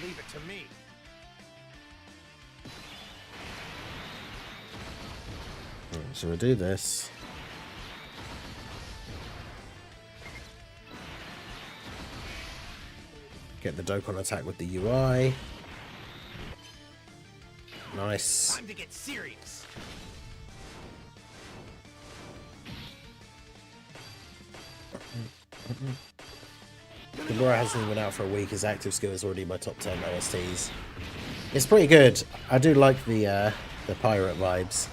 Leave it to me. So we'll do this. Get the Dokkan attack with the UI. Nice. Time to get serious. Gamora hasn't even been out for a week. His active skill is already my top 10 OSTs. It's pretty good. I do like the pirate vibes.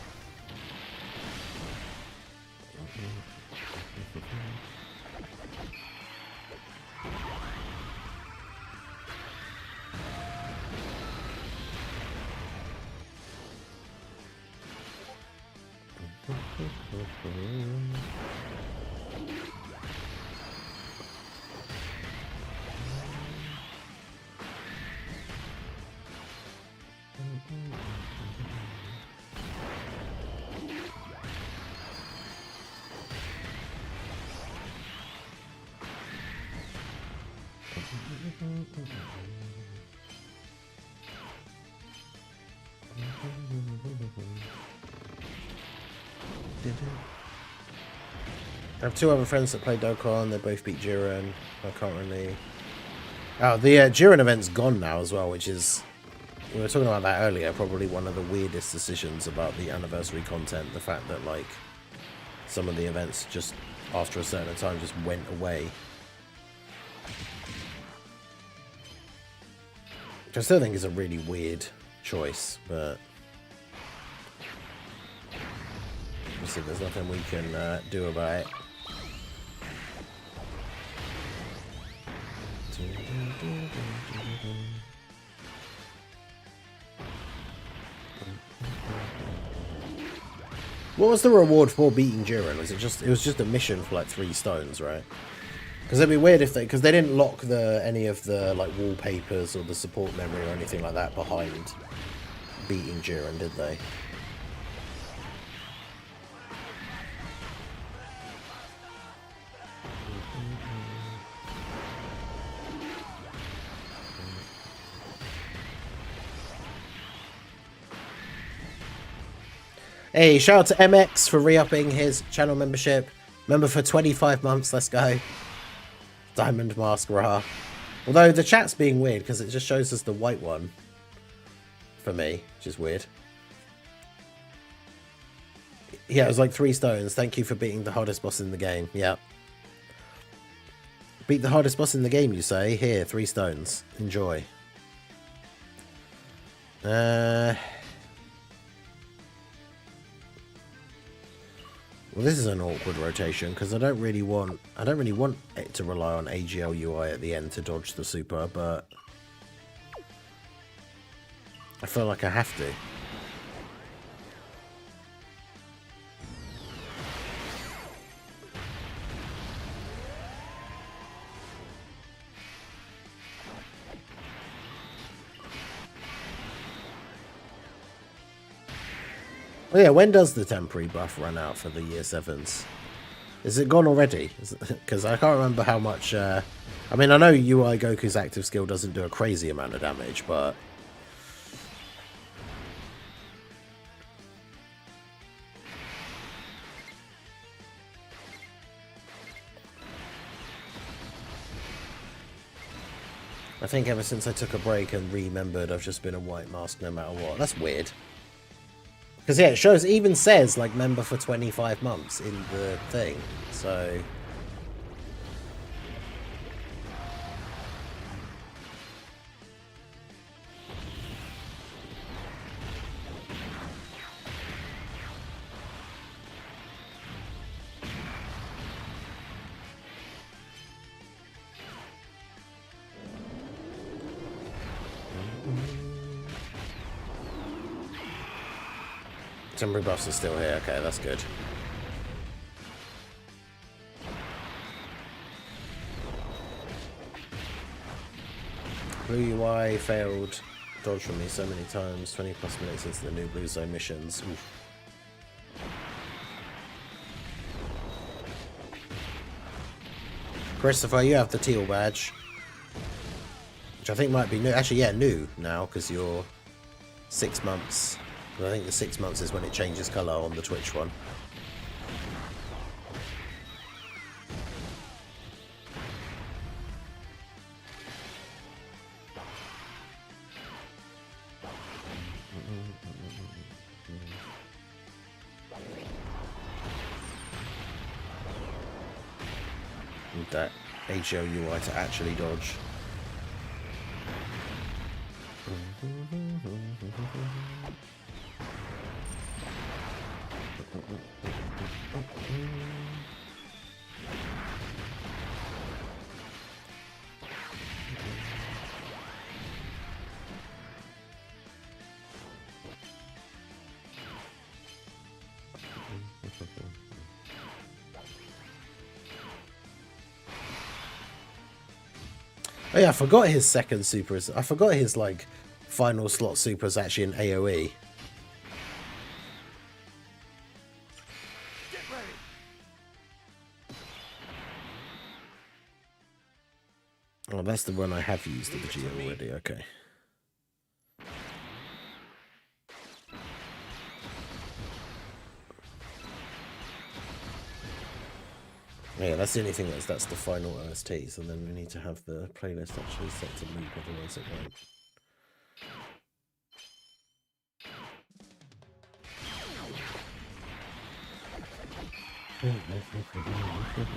I have 2 other friends that play Dokkan. They both beat Jiren. I can't really... Oh, the Jiren event's gone now as well, which is... We were talking about that earlier. Probably one of the weirdest decisions about the anniversary content. The fact that, like, some of the events just, after a certain time, just went away. Which I still think is a really weird choice, but... Obviously, there's nothing we can do about it. What was the reward for beating Jiren? Was it just? It was just a mission for like 3 stones, right? Because it'd be weird if because they didn't lock any of the like wallpapers or the support memory or anything like that behind beating Jiren, did they? Hey, shout out to MX for re-upping his channel membership. Member for 25 months, let's go. Diamond Mask Ra. Although the chat's being weird because it just shows us the white one for me, which is weird. Yeah, it was like 3 stones. Thank you for beating the hardest boss in the game. Yeah. Beat the hardest boss in the game, you say? Here, 3 stones. Enjoy. Well, this is an awkward rotation because I don't really want it to rely on AGL UI at the end to dodge the super, but I feel like I have to. Oh yeah, when does the temporary buff run out for the year 7s? Is it gone already? Because I can't remember how much... I mean, I know UI Goku's active skill doesn't do a crazy amount of damage, but... I think ever since I took a break and remembered, I've just been a white mask no matter what. That's weird. Because, yeah, it even says, like, member for 25 months in the thing, so... Temporary buffs are still here. Okay, that's good. Blue UI failed dodge from me so many times. 20 plus minutes into the new Blue Zone missions. Oof. Christopher, you have the teal badge, which I think might be new. Actually, yeah, new now because you're 6 months. I think the 6 months is when it changes colour on the Twitch one. Need that HO UI to actually dodge. Oh yeah, I forgot his second super is... I forgot his, like, final slot super is actually an AoE. Get ready. Oh, that's the one I have used at the G already, okay. Yeah, that's the only thing that's the final OSTs, and then we need to have the playlist actually set to loop, otherwise it won't.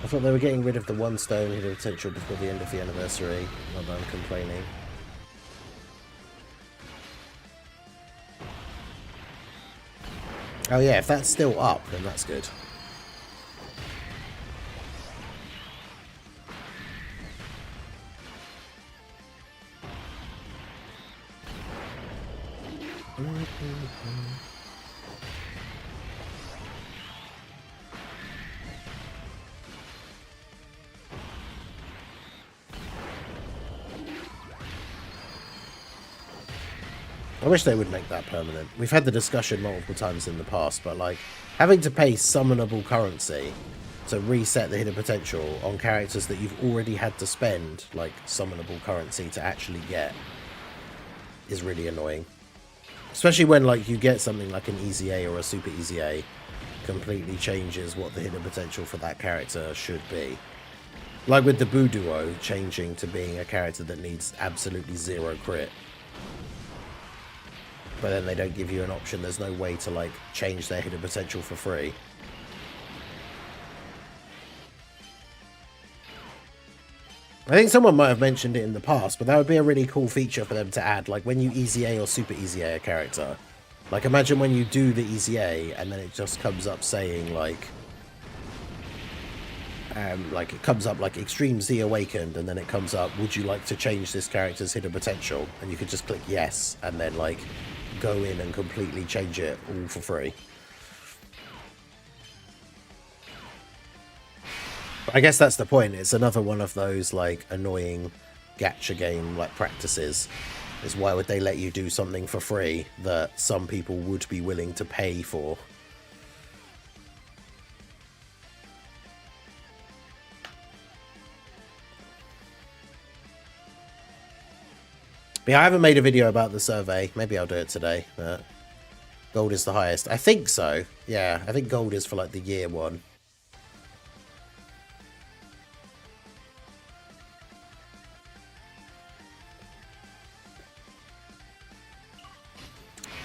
I thought they were getting rid of the 1 stone hidden potential before the end of the anniversary. Not that I'm complaining. Oh yeah, if that's still up, then that's good. I wish they would make that permanent. We've had the discussion multiple times in the past, but like having to pay summonable currency to reset the hidden potential on characters that you've already had to spend like summonable currency to actually get is really annoying. Especially when like you get something like an easy A or a super easy A, completely changes what the hidden potential for that character should be. Like with the Buduo changing to being a character that needs absolutely 0 crit. But then they don't give you an option. There's no way to like change their hidden potential for free. I think someone might have mentioned it in the past, but that would be a really cool feature for them to add. Like when you easy A or super easy A a character. Like imagine when you do the easy A and then it just comes up saying like it comes up like Extreme Z Awakened, and then it comes up, would you like to change this character's hidden potential? And you could just click yes, and then like go in and completely change it all for free. But I guess that's the point. It's another one of those like annoying gacha game like practices. Is why would they let you do something for free that some people would be willing to pay for? Yeah, I haven't made a video about the survey. Maybe I'll do it today. But gold is the highest. I think so. Yeah, I think gold is for like the year one.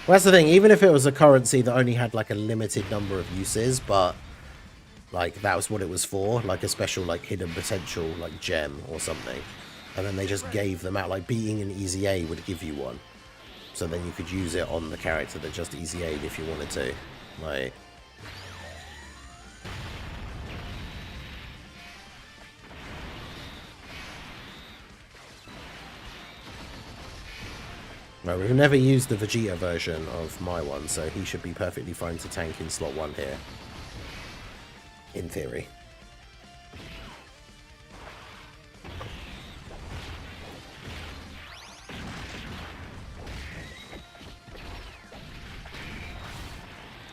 Well, that's the thing. Even if it was a currency that only had like a limited number of uses, but like that was what it was for, like a special like hidden potential like gem or something. And then they just gave them out, like beating an easy A would give you one. So then you could use it on the character that just easy A'd if you wanted to. Like... Right, we've never used the Vegeta version of my one, so he should be perfectly fine to tank in slot 1 here. In theory.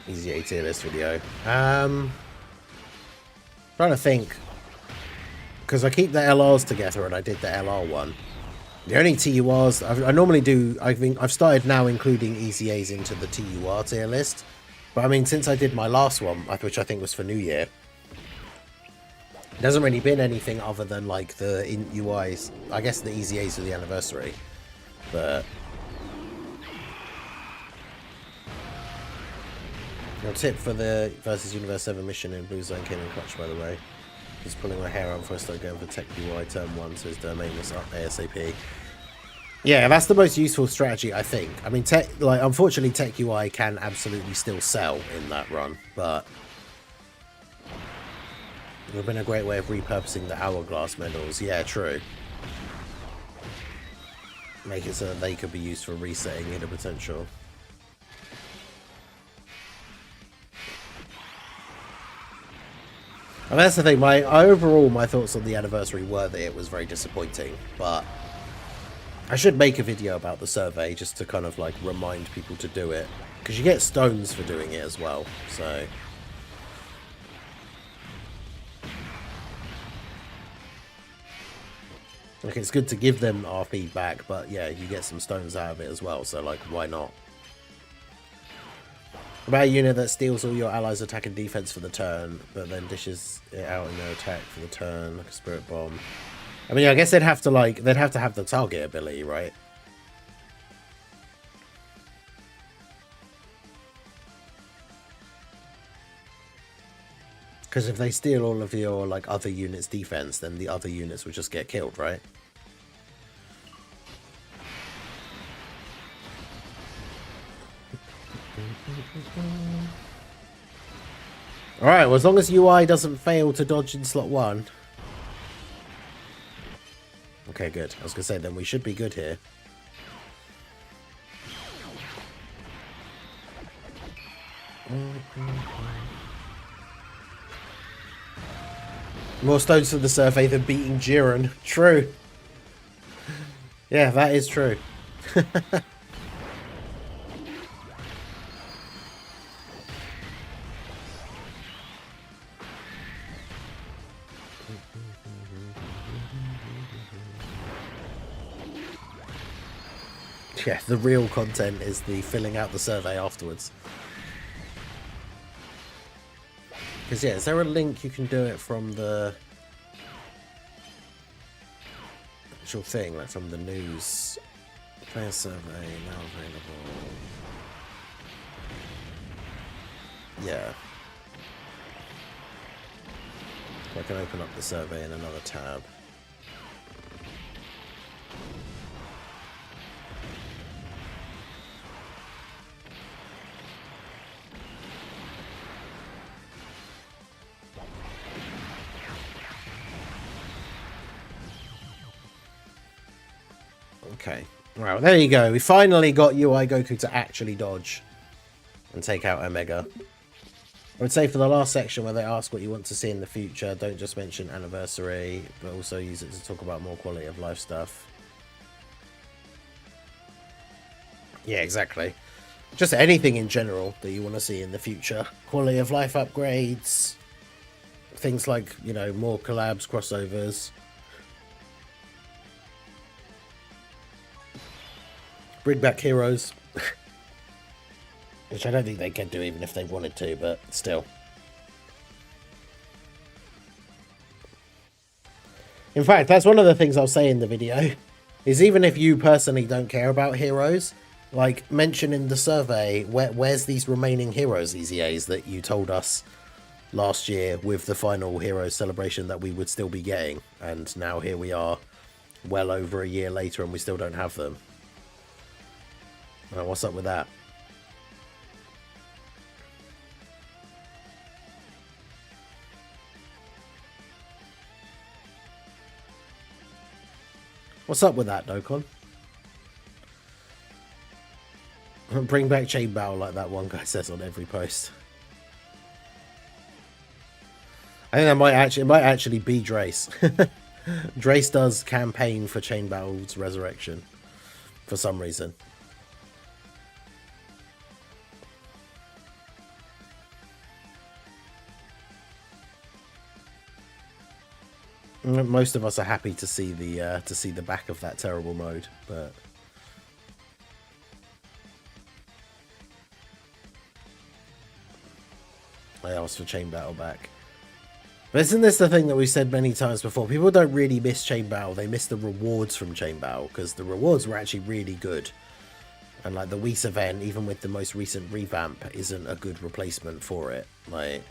Easy A tier list video. Trying to think, because I keep the LRs together and I did the LR one. The only TURs I normally do, I've started now including easy A's into the TUR tier list. But I mean, since I did my last one, which I think was for New Year, there hasn't really been anything other than like the UIs. I guess the easy A's for the anniversary, but. Your tip for the versus Universe 7 mission in Blue Zone came in clutch, by the way. Just pulling my hair out before I start going for Tech UI turn 1, so his domain was up ASAP. Yeah, that's the most useful strategy, I think. I mean, unfortunately, Tech UI can absolutely still sell in that run, but it would have been a great way of repurposing the Hourglass medals. Yeah, true. Make it so that they could be used for resetting hidden potential. And that's the thing, overall my thoughts on the anniversary were that it was very disappointing, but I should make a video about the survey just to kind of like remind people to do it, because you get stones for doing it as well, so. Like, it's good to give them RP back, but yeah, you get some stones out of it as well, so like, why not? About a unit that steals all your allies' attack and defense for the turn, but then dishes it out in their attack for the turn, like a spirit bomb. I mean, I guess they'd have to have the target ability, right? Because if they steal all of your like other units' defense, then the other units would just get killed, right? Alright, well, as long as UI doesn't fail to dodge in slot 1. Okay, good. I was going to say, then we should be good here. More stones for the survey than beating Jiren. True. Yeah, that is true. Yeah, the real content is the filling out the survey afterwards. Because, yeah, is there a link you can do it from the actual thing, like from the news? Player survey now available. Yeah. I can open up the survey in another tab. Okay. Well, there you go. We finally got UI Goku to actually dodge and take out Omega. I would say for the last section where they ask what you want to see in the future, don't just mention anniversary, but also use it to talk about more quality of life stuff. Yeah, exactly. Just anything in general that you want to see in the future. Quality of life upgrades, things like, you know, more collabs, crossovers. Bring back heroes. Which I don't think they can do even if they wanted to, but still. In fact, that's one of the things I'll say in the video, is even if you personally don't care about heroes, like, mention in the survey, where's these remaining heroes EZAs that you told us last year with the final Heroes celebration that we would still be getting, and now here we are, well over a year later, and we still don't have them. What's up with that? What's up with that, Dokkan? Bring back Chain Battle like that one guy says on every post. I think that might actually be Drace. Drace does campaign for Chain Battle's resurrection for some reason. Most of us are happy to see the back of that terrible mode, but I asked for Chain Battle back. But isn't this the thing that we've said many times before? People don't really miss Chain Battle, they miss the rewards from Chain Battle, because the rewards were actually really good. And like the Whis event, even with the most recent revamp, isn't a good replacement for it. Like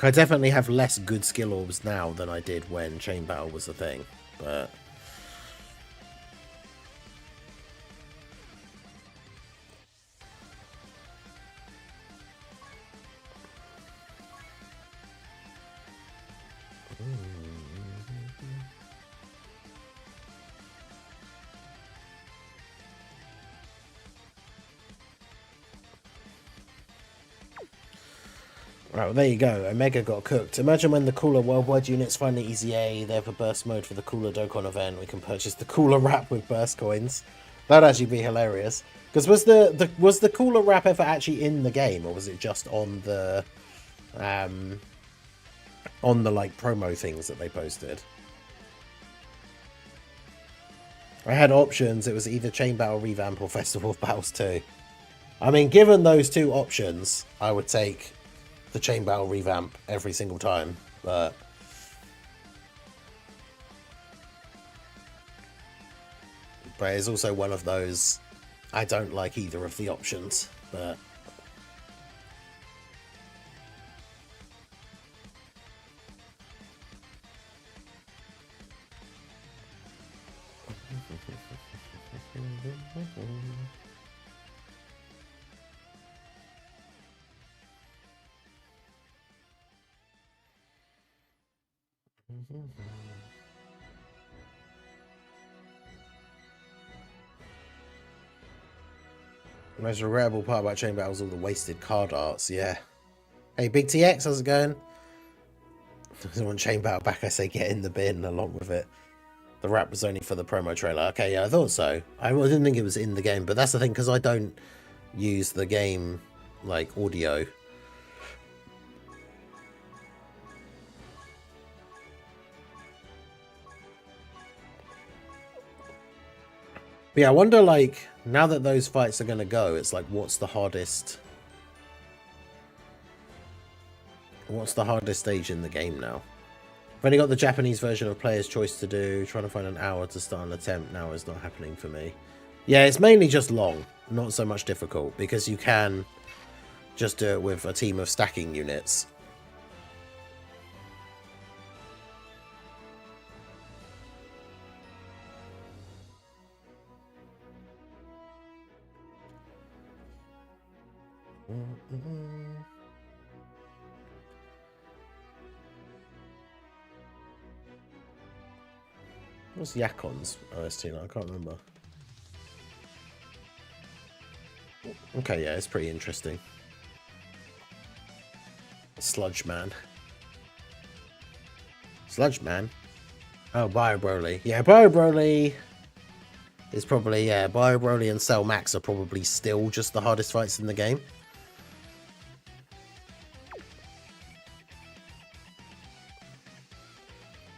I definitely have less good skill orbs now than I did when Chain Battle was a thing, but right, well, there you go. Omega got cooked. Imagine when the cooler worldwide units find the EZA, they have a burst mode for the cooler Dokkan event. We can purchase the cooler wrap with burst coins. That'd actually be hilarious. Because was the cooler wrap ever actually in the game, or was it just on the like promo things that they posted? I had options. It was either Chain Battle Revamp or Festival of Battles 2. I mean, given those two options, I would take the Chain Battle Revamp every single time, but it's also one of those, I don't like either of the options, but the most regrettable part about Chain Battle was all the wasted card arts, yeah. Hey, Big TX, how's it going? If you want Chain Battle back, I say get in the bin along with it. The rap was only for the promo trailer. Okay, yeah, I thought so. I didn't think it was in the game, but that's the thing, because I don't use the game, like, audio. But yeah, I wonder, like, now that those fights are going to go, it's like, what's the hardest... What's the hardest stage in the game now? I've only got the Japanese version of Player's Choice to do. Trying to find an hour to start an attempt now is not happening for me. Yeah, it's mainly just long, not so much difficult, because you can just do it with a team of stacking units. What's Yakon's OST? I can't remember. Okay, yeah, it's pretty interesting. Sludge Man. Sludge Man? Oh, Bio Broly. Yeah, Bio Broly is probably, yeah, Bio Broly and Cell Max are probably still just the hardest fights in the game.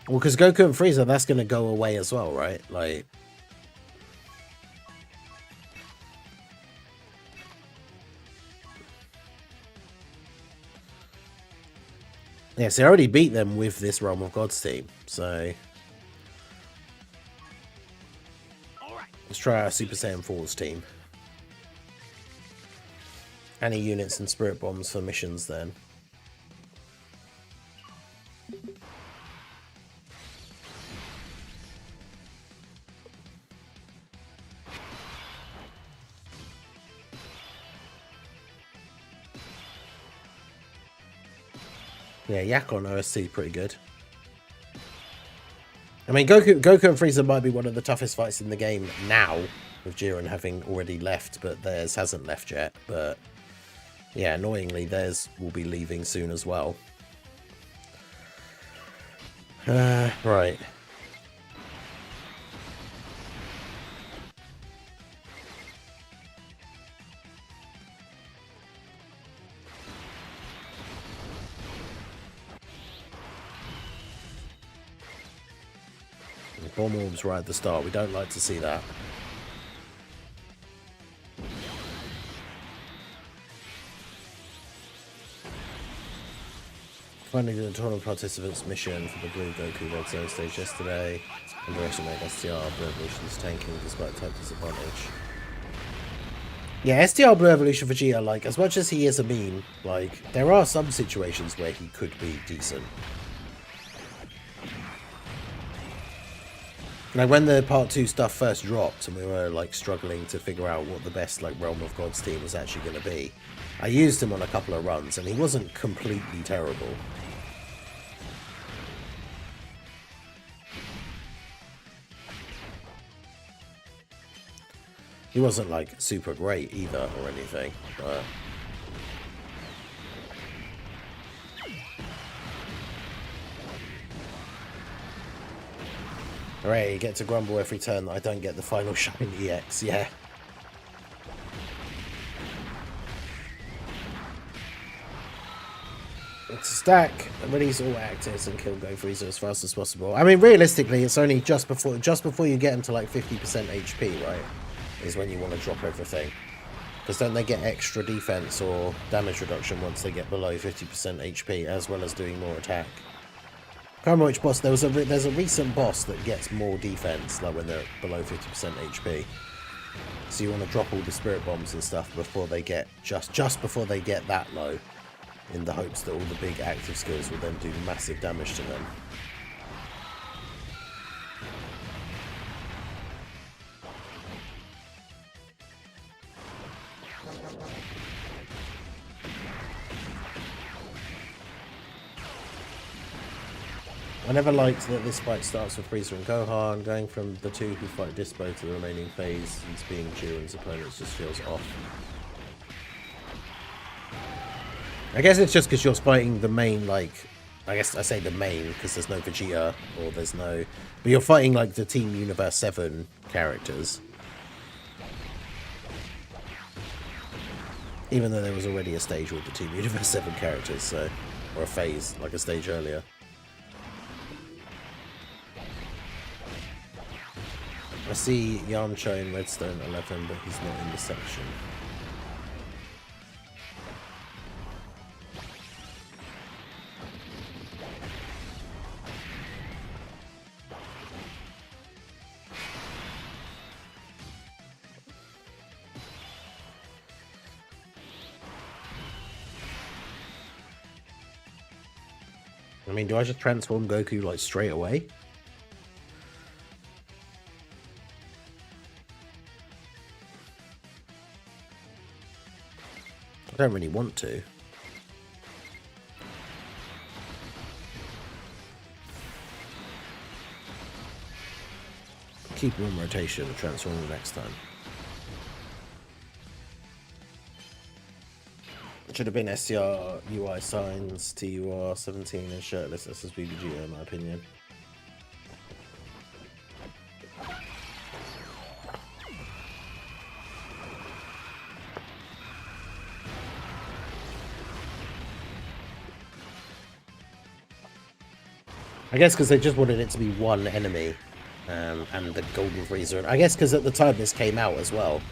Well, because Goku and Frieza, that's going to go away as well, right? Like... Yeah, so I already beat them with this Realm of Gods team, so... Let's try our Super Saiyan 4's team. Any units and Spirit Bombs for missions then. Yeah, Yakon OST pretty good. I mean, Goku and Frieza might be one of the toughest fights in the game now, with Jiren having already left, but theirs hasn't left yet. But yeah, annoyingly, theirs will be leaving soon as well. Right. Bomb orbs right at the start. We don't like to see that. Finding the tournament participants mission for the Blue Goku Red Zone stage yesterday. Underestimate STR Blue Evolution's tanking despite type disadvantage. Yeah, STR Blue Evolution Vegeta, like, as much as he is a meme, like, there are some situations where he could be decent. Like, when the Part 2 stuff first dropped and we were, like, struggling to figure out what the best, like, Realm of Gods team was actually going to be, I used him on a couple of runs and he wasn't completely terrible. He wasn't, like, super great either or anything, but... Hooray, you get to grumble every turn that I don't get the final Shine EX, yeah. To stack, release all actives and kill Go Frieza as fast as possible. I mean, realistically, it's only just before you get them to like 50% HP, right? Is when you want to drop everything. Because don't they get extra defense or damage reduction once they get below 50% HP, as well as doing more attack? I can't remember which boss. There's a recent boss that gets more defense, like when they're below 50% HP. So you want to drop all the Spirit Bombs and stuff before they get just before they get that low, in the hopes that all the big active skills will then do massive damage to them. I never liked that this fight starts with Frieza and Gohan. Going from the two who fight Dispo to the remaining phase, and being Jiren's opponents just feels off. I guess it's just because you're fighting the main, like... I guess I say the main because there's no Vegeta, or there's no... But you're fighting, like, the Team Universe 7 characters. Even though there was already a stage with the Team Universe 7 characters, so... Or a phase, like a stage earlier. I see Yamcha in Redstone 11, but he's not in the section. I mean, do I just transform Goku, like, straight away? I don't really want to. Keep him on rotation and transform him next time. It should have been STR UI signs, TUR 17 and shirtless SSBBG in my opinion. I guess because they just wanted it to be one enemy, and the Golden Freezer. I guess because at the time this came out as well,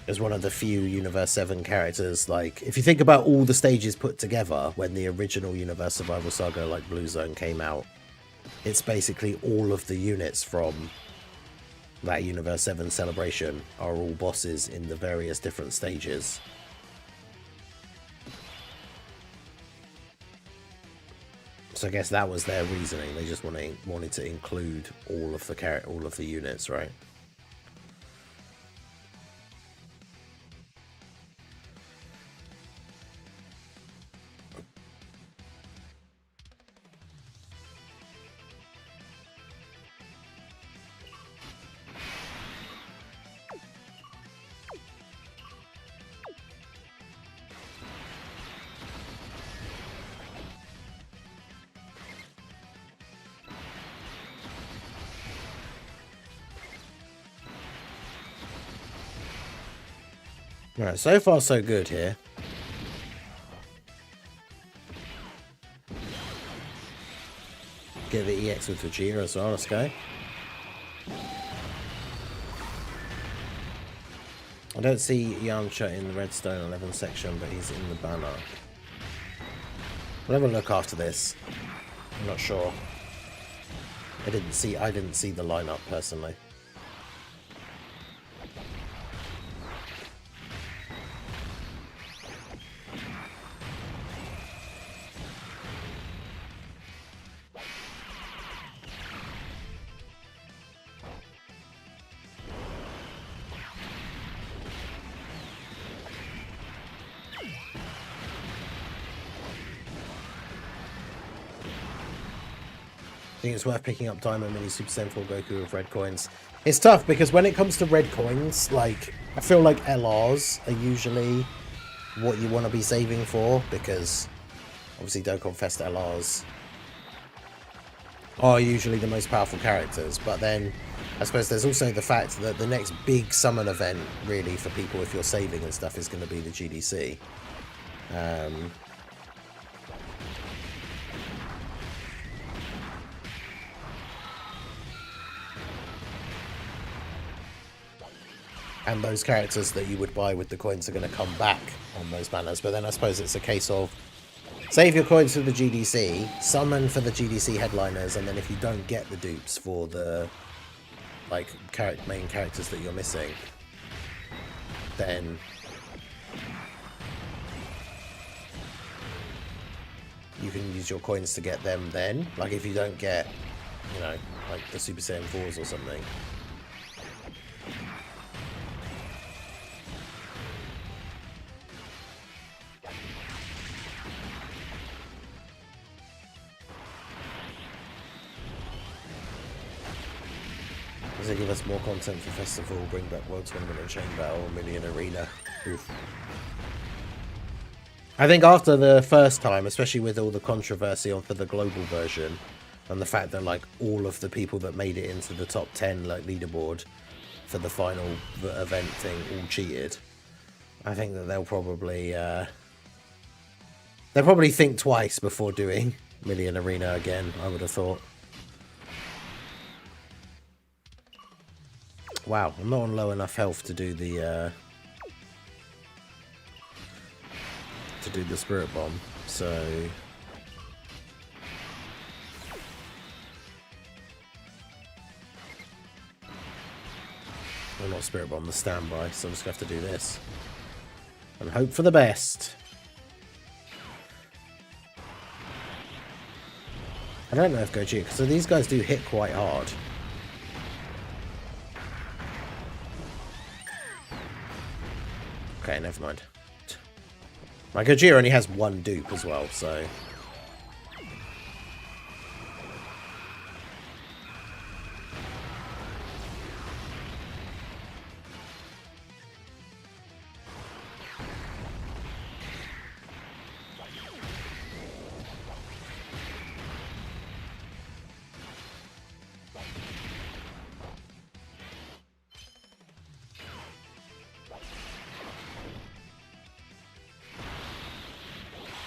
as one of the few Universe 7 characters. Like, if you think about all the stages put together when the original Universe Survival Saga, like Blue Zone, came out, it's basically all of the units from that Universe 7 celebration are all bosses in the various different stages. So I guess that was their reasoning. They just wanted to include all of the units, right? Right, so far so good here. Get the EX with Vegeta as well, let's go. I don't see Yamcha in the Redstone 11 section, but he's in the banner. We'll have a look after this. I'm not sure. I didn't see the lineup personally. I think it's worth picking up Diamond Mini Super Saiyan 4 Goku with red coins. It's tough because when it comes to red coins, like, I feel like LRs are usually what you want to be saving for, because obviously Dokkan Fest LRs are usually the most powerful characters. But then I suppose there's also the fact that the next big summon event really for people, if you're saving and stuff, is going to be the GDC. And those characters that you would buy with the coins are going to come back on those banners. But then I suppose it's a case of save your coins for the GDC, summon for the GDC headliners, and then if you don't get the dupes for the main characters that you're missing, then you can use your coins to get them then. Like if you don't get, you know, like the Super Saiyan 4s or something. Does it give us more content for Festival, bring back World Tournament and Chain Battle, Million Arena? Oof. I think after the first time, especially with all the controversy for the global version, and the fact that like all of the people that made it into the top 10 like leaderboard for the final event thing all cheated, I think that they'll probably think twice before doing Million Arena again, I would have thought. Wow, I'm not on low enough health to do the Spirit Bomb, so... Well, not Spirit Bomb, the standby, so I'm just going to have to do this. And hope for the best. I don't know if Gogeta, so these guys do hit quite hard. Okay, never mind. My Gogeta only has one dupe as well, so...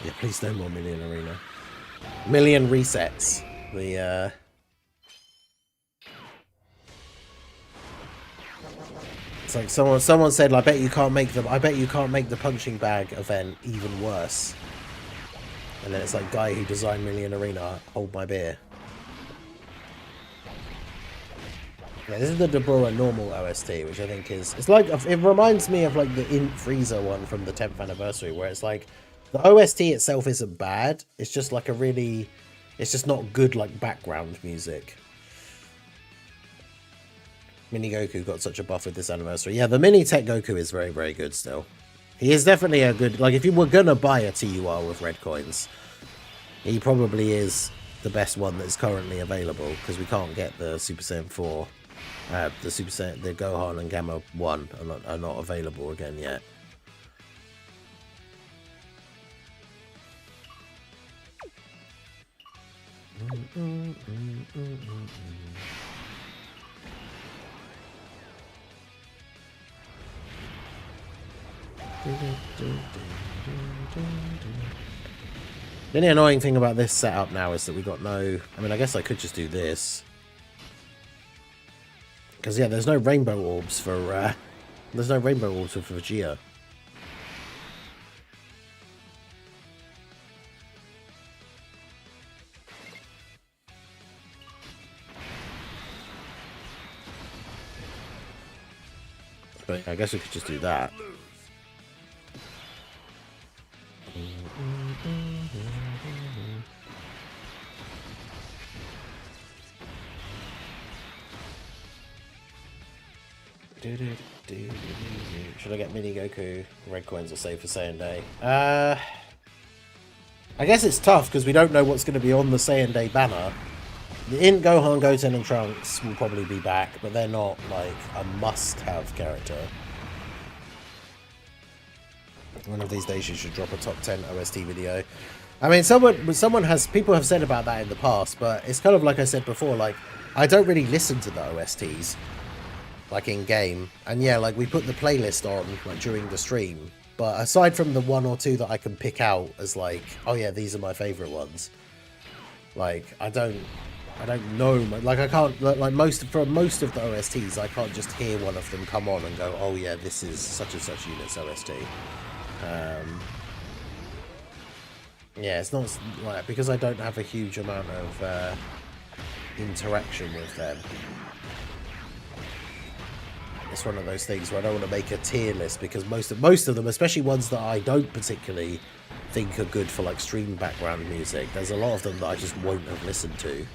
Yeah, please no more Million Arena. Million resets. The, It's like someone said, I bet you can't make the punching bag event even worse. And then it's like, guy who designed Million Arena, hold my beer. Yeah, this is the Dabura normal OST, which I think is... It's like... It reminds me of, like, the Int Frieza one from the 10th anniversary, where it's like... The OST itself isn't bad. It's just, like, a really... It's just not good, like, background music. Mini Goku got such a buff with this anniversary. Yeah, the Mini Tech Goku is very, very good still. He is definitely a good... Like, if you were gonna buy a TUR with red coins, he probably is the best one that's currently available, because we can't get the Super Saiyan 4... the Gohan and Gamma 1 are not available again yet. The only annoying thing about this setup now is that we got no... I mean, I guess I could just do this. Because, yeah, there's no rainbow orbs for... there's no rainbow orbs for Vegeta. But I guess we could just do that. Should I get Mini Goku? Red coins will save for Saiyan Day. I guess it's tough because we don't know what's going to be on the Saiyan Day banner. The Int, Gohan, Goten and Trunks will probably be back, but they're not like a must-have character. One of these days you should drop a top 10 OST video. I mean, people have said about that in the past, but it's kind of like I said before, like, I don't really listen to the OSTs, like in game. And yeah, like we put the playlist on like during the stream, but aside from the one or two that I can pick out as like, oh yeah, these are my favorite ones, like I don't know, like I can't, like for most of the OSTs I can't just hear one of them come on and go, oh yeah, this is such and such unit's OST. Yeah, it's not like, because I don't have a huge amount of interaction with them. It's one of those things where I don't want to make a tier list, because most of them, especially ones that I don't particularly think are good for like stream background music, there's a lot of them that I just won't have listened to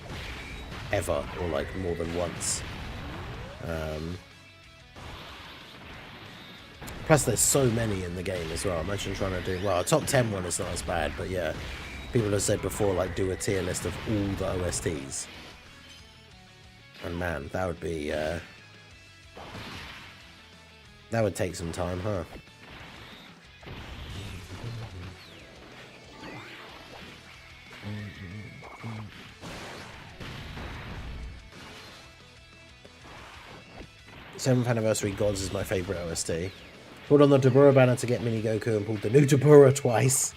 ever, or like more than once. Plus there's so many in the game as well. Imagine trying to do, well, a top 10 one is not as bad, but yeah, people have said before, like, do a tier list of all the OSTs. And man, that would be, that would take some time, huh? Seventh Anniversary Gods is my favourite OST. Pulled on the Dabura banner to get Mini Goku and pulled the new Dabura twice.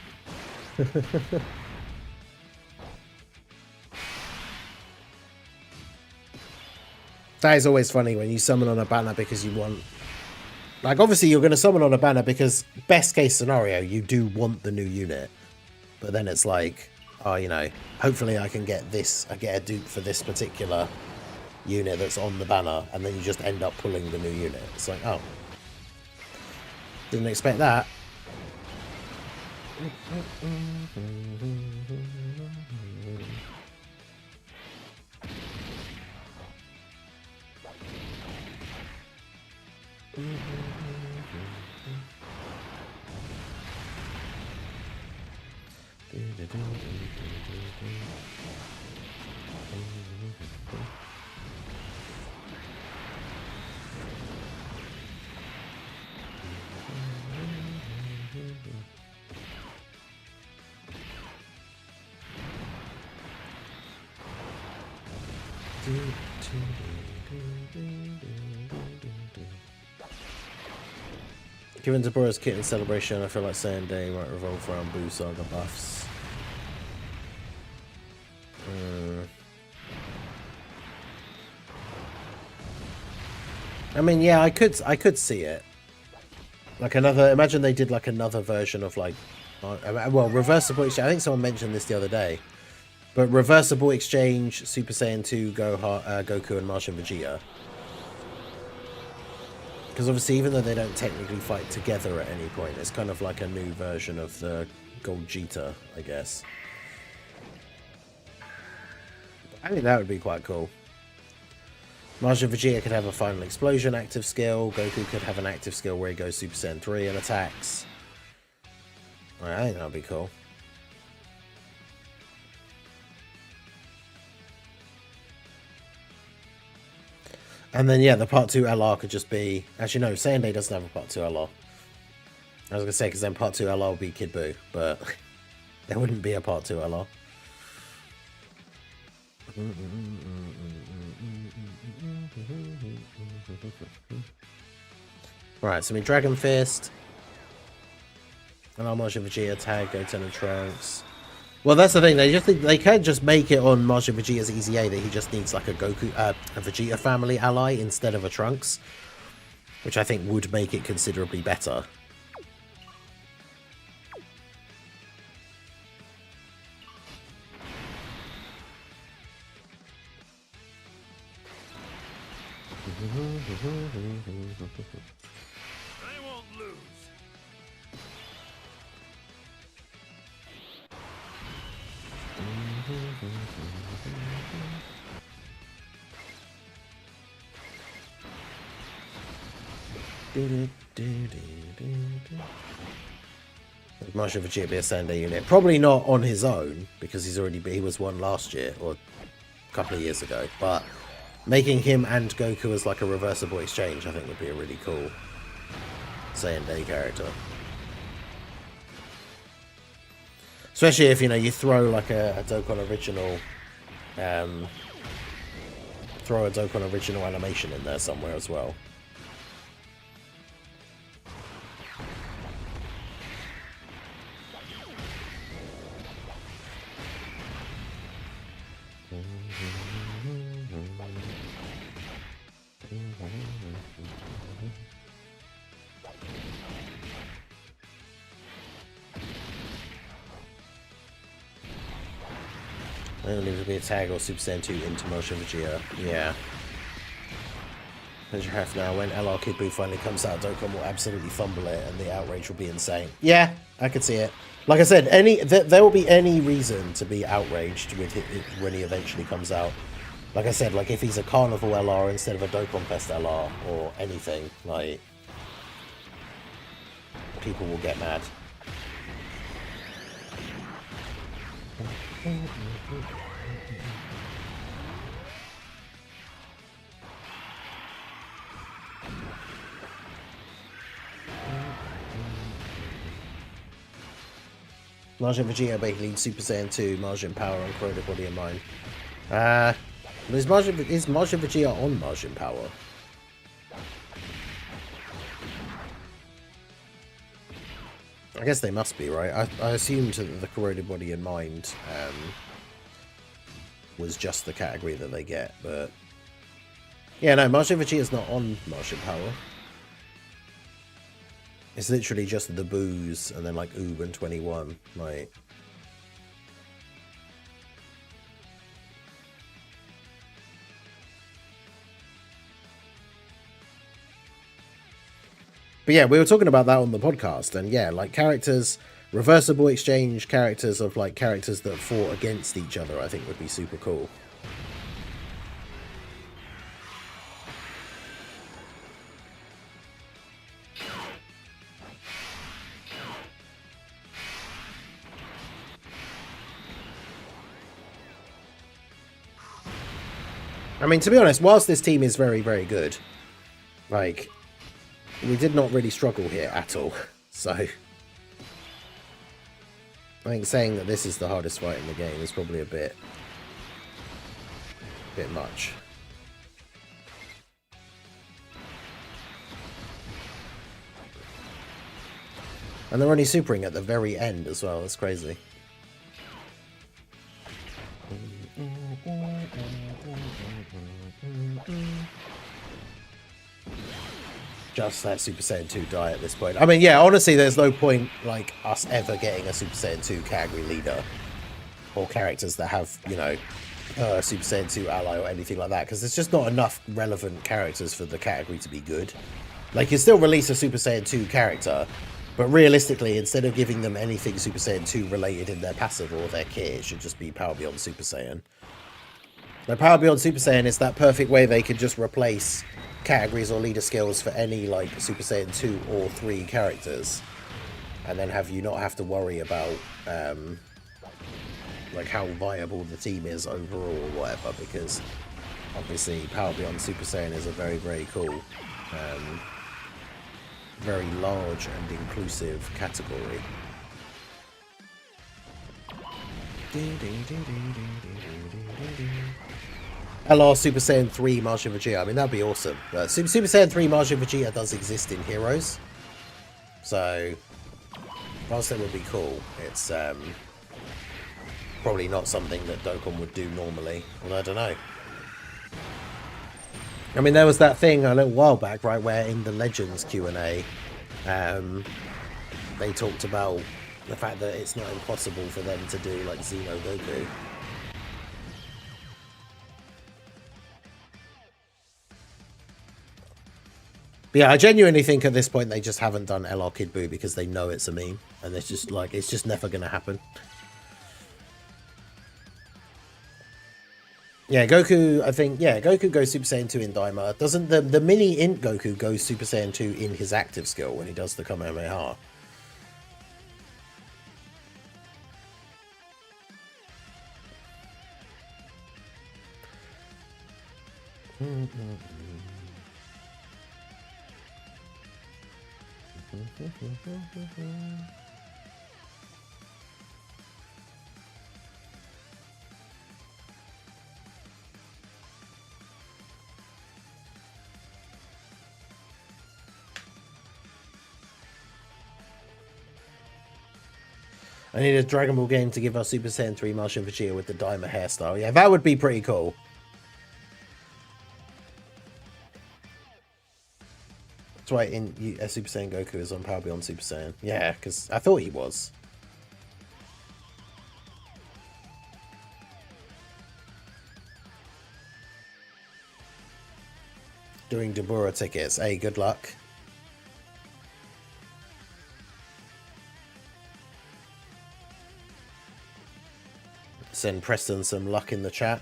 That is always funny when you summon on a banner because you want... Like, obviously you're going to summon on a banner because best case scenario, you do want the new unit. But then it's like, oh, you know, hopefully I can get this, I get a dupe for this particular unit that's on the banner, and then you just end up pulling the new unit. It's like, oh. Didn't expect that. Given Deborah's kit in celebration, I feel like Saiyan Day might revolve around Boo Saga buffs. I mean, yeah, I could see it. Like another, imagine they did like another version of like, well, reversible exchange. I think someone mentioned this the other day, but reversible exchange, Super Saiyan 2, Goku and Martian Vegeta. Because obviously, even though they don't technically fight together at any point, it's kind of like a new version of the Gold Jita, I guess. I think that would be quite cool. Martian Vegeta could have a final explosion active skill. Goku could have an active skill where he goes Super Saiyan 3 and attacks. Alright, I think that would be cool. And then, yeah, the Part 2 LR could just be... Actually, no, Saiyan Day doesn't have a Part 2 LR. I was going to say, because then Part 2 LR would be Kid Buu, but there wouldn't be a Part 2 LR. Right, so I mean, Dragon Fist. And Martian Vegeta tag, Goten and Trunks. Well, that's the thing. They can just make it on Martian Vegeta's Easy A that he just needs like a Vegeta family ally instead of a Trunks, which I think would make it considerably better. I won't lose. Martian Vegeta be a Sunday unit. Probably not on his own, because he was one last year, or a couple of years ago, but making him and Goku as like a reversible exchange, I think would be a really cool Saiyan Day character. Especially if, you know, you throw like a Dokkan original, throw a Dokkan original animation in there somewhere as well. I don't need to be a tag or Super Saiyan 2 into Martian Vegeta. Yeah. As you have now, when LR Kid Buu finally comes out, Dokkan will absolutely fumble it and the outrage will be insane. Yeah, I could see it. Like I said, there will be any reason to be outraged with it when he eventually comes out. Like I said, like if he's a Carnival LR instead of a Dokkan Fest LR or anything, like people will get mad. Martian Vegeta basically needs Super Saiyan 2, Martian Power, and Corroded Body and Mind. Is Martian Vegeta on Martian Power? I guess they must be, right? I assumed that the Corroded Body and Mind was just the category that they get, but Yeah, no, Martian Vegeta's not on Martian Power. It's literally just the booze and then like Oob and 21. Like, but yeah, we were talking about that on the podcast, and yeah, like characters, reversible exchange characters of like characters that fought against each other, I think would be super cool. I mean, to be honest, whilst this team is very, very good, like, we did not really struggle here at all. So, I think saying that this is the hardest fight in the game is probably a bit much. And they're only supering at the very end as well. That's crazy. Just let Super Saiyan 2 die at this point. I mean, yeah, honestly, there's no point, like, us ever getting a Super Saiyan 2 category leader. Or characters that have, you know, a Super Saiyan 2 ally or anything like that. Because there's just not enough relevant characters for the category to be good. Like, you still release a Super Saiyan 2 character, but realistically, instead of giving them anything Super Saiyan 2 related in their passive or their kit, it should just be Power Beyond Super Saiyan. Like, Power Beyond Super Saiyan is that perfect way they could just replace categories or leader skills for any like Super Saiyan 2 or 3 characters, and then have you not have to worry about like how viable the team is overall or whatever, because obviously Power Beyond Super Saiyan is a very, very cool, very large and inclusive category. LR Super Saiyan 3 Martian Vegeta. I mean, that'd be awesome. But Super Saiyan 3 Martian Vegeta does exist in Heroes. So, whilst it would be cool, it's probably not something that Dokkan would do normally. Well, I don't know. I mean, there was that thing a little while back, right, where in the Legends Q&A, they talked about the fact that it's not impossible for them to do, like, Xeno Goku. But yeah, I genuinely think at this point they just haven't done LR Kid Buu because they know it's a meme, and it's just like, it's just never going to happen. Yeah, Goku, I think, yeah, Goku goes Super Saiyan 2 in Daima. Doesn't the mini Int Goku goes Super Saiyan 2 in his active skill when he does the Kamehameha? I need a Dragon Ball game to give us Super Saiyan 3 Martian Vegeta with the Daima hairstyle. Yeah, that would be pretty cool. That's why Super Saiyan Goku is on Power Beyond Super Saiyan. Yeah, because I thought he was. Doing Dabura tickets. Hey, good luck. Send Preston some luck in the chat.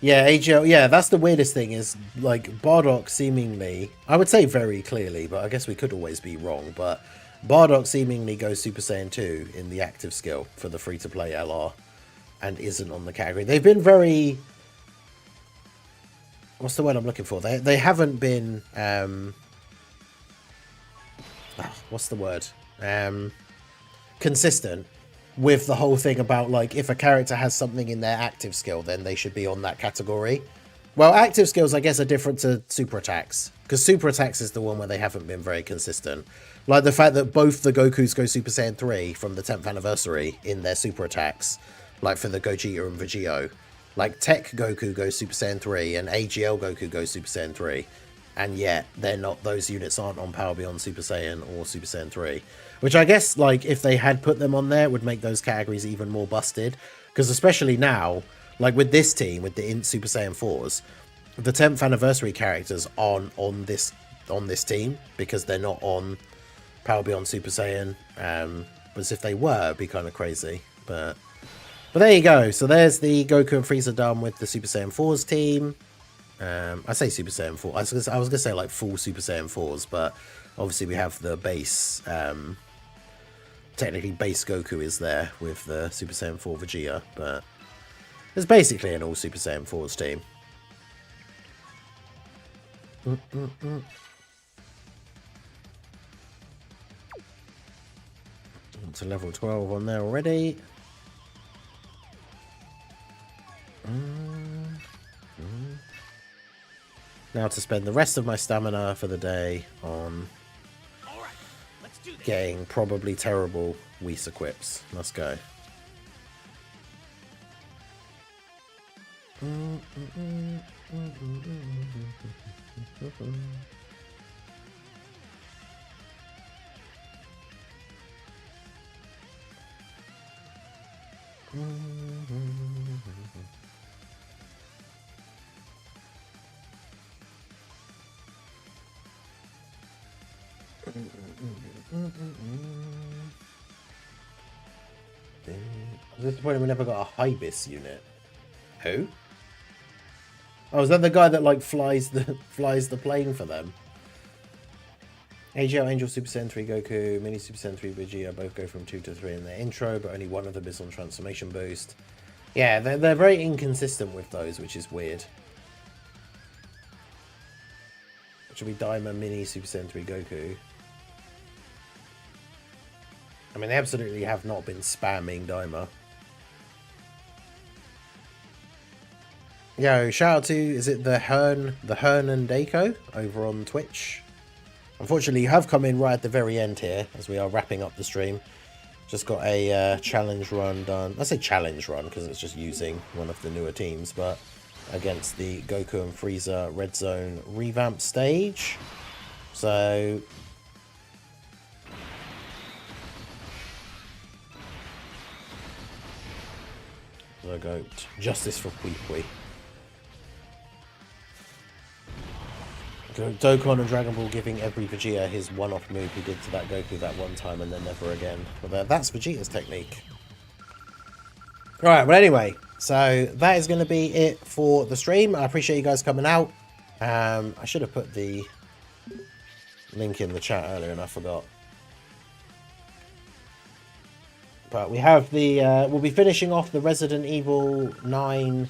Yeah, AGL, yeah, that's the weirdest thing is, like, Bardock seemingly, I would say very clearly, but I guess we could always be wrong, but Bardock seemingly goes Super Saiyan 2 in the active skill for the free-to-play LR and isn't on the category. They've been very... What's the word I'm looking for? They haven't been... what's the word? Consistent with the whole thing about, like, if a character has something in their active skill, then they should be on that category. Well, active skills, I guess, are different to super attacks, because super attacks is the one where they haven't been very consistent. Like the fact that both the Gokus go Super Saiyan 3 from the 10th anniversary in their super attacks, like for the Gogeta and Vegito, Like Tech Goku goes Super Saiyan 3 and AGL Goku goes Super Saiyan 3. And yet they're not, those units aren't on Power Beyond Super Saiyan or Super Saiyan 3. Which I guess, like, if they had put them on there, it would make those categories even more busted. Because especially now, like with this team, with the Super Saiyan 4s, the 10th anniversary characters aren't on this team because they're not on Power Beyond Super Saiyan. But if they were, it'd be kind of crazy. But there you go. So there's the Goku and Frieza done with the Super Saiyan 4s team. I say Super Saiyan 4. I was going to say like full Super Saiyan 4s, but obviously we have the base. Technically, base Goku is there with the Super Saiyan 4 Vegeta, but it's basically an all Super Saiyan 4s team. It's a level 12 on there already. Now to spend the rest of my stamina for the day on getting probably terrible Whis equips. Let's go. I was disappointed we never got a Hibis unit. Who? Oh, is that the guy that like flies the plane for them? AGL, Angel, Super Saiyan 3 Goku, Mini Super Saiyan 3 Vegeta both go from 2 to 3 in their intro, but only one of them is on transformation boost. Yeah, they're very inconsistent with those, which is weird. Should be Daima, Mini Super Saiyan 3 Goku. I mean, they absolutely have not been spamming Daima. Yo, shout out to, is it the Hern and Daco over on Twitch? Unfortunately, you have come in right at the very end here, as we are wrapping up the stream. Just got a challenge run done. I say challenge run, because it's just using one of the newer teams, but against the Goku and Frieza Red Zone revamp stage. So I go justice for Pui. Dokkan and Dragon Ball giving every Vegeta his one-off move he did to that Goku that one time and then never again. Well, that's Vegeta's technique. Alright, well anyway, so that is going to be it for the stream. I appreciate you guys coming out. I should have put the link in the chat earlier and I forgot. But we have the, we'll be finishing off the Resident Evil 9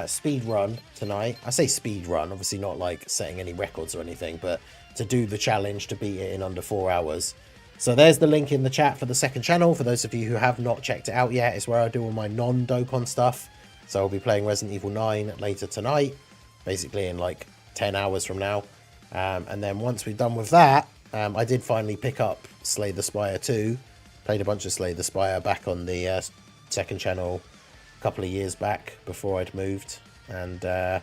speed run tonight. I say speed run, obviously not like setting any records or anything, but to do the challenge to beat it in under 4 hours. So there's the link in the chat for the second channel. For those of you who have not checked it out yet, it's where I do all my non-Dokkan stuff. So I'll be playing Resident Evil 9 later tonight, basically in like 10 hours from now. And then once we're done with that, I did finally pick up Slay the Spire 2. Played a bunch of Slay the Spire back on the second channel a couple of years back before I'd moved. And I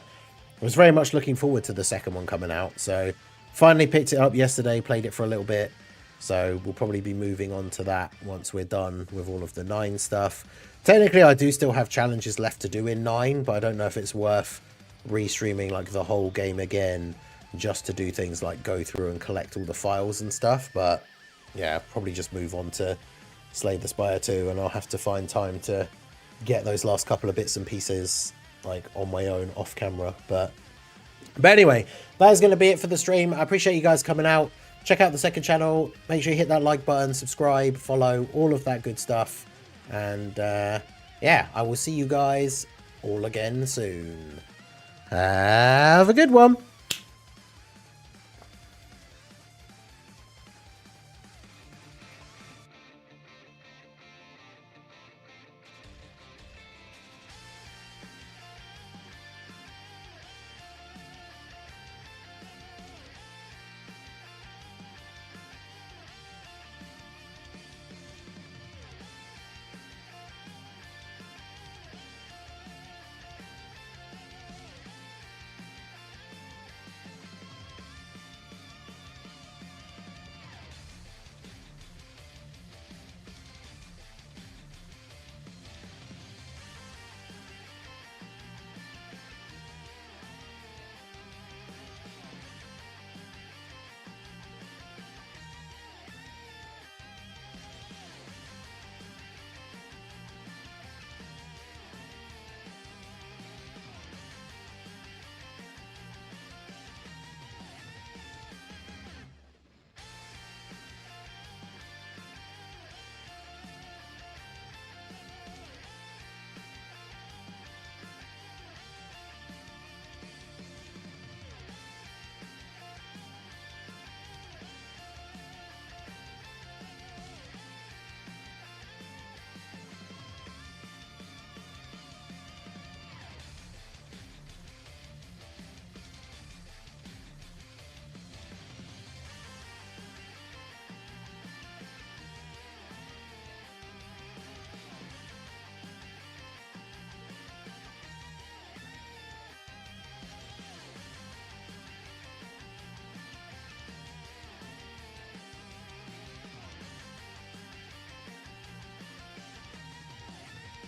was very much looking forward to the second one coming out. So finally picked it up yesterday, played it for a little bit. So we'll probably be moving on to that once we're done with all of the 9 stuff. Technically, I do still have challenges left to do in 9, but I don't know if it's worth restreaming like the whole game again just to do things like go through and collect all the files and stuff. But yeah, probably just move on to Slay the Spire 2, and I'll have to find time to get those last couple of bits and pieces like on my own off camera. But anyway, that is going to be it for the stream. I appreciate you guys coming out. Check out the second channel. Make sure you hit that like button, subscribe, follow, all of that good stuff. And yeah, I will see you guys all again soon. Have a good one.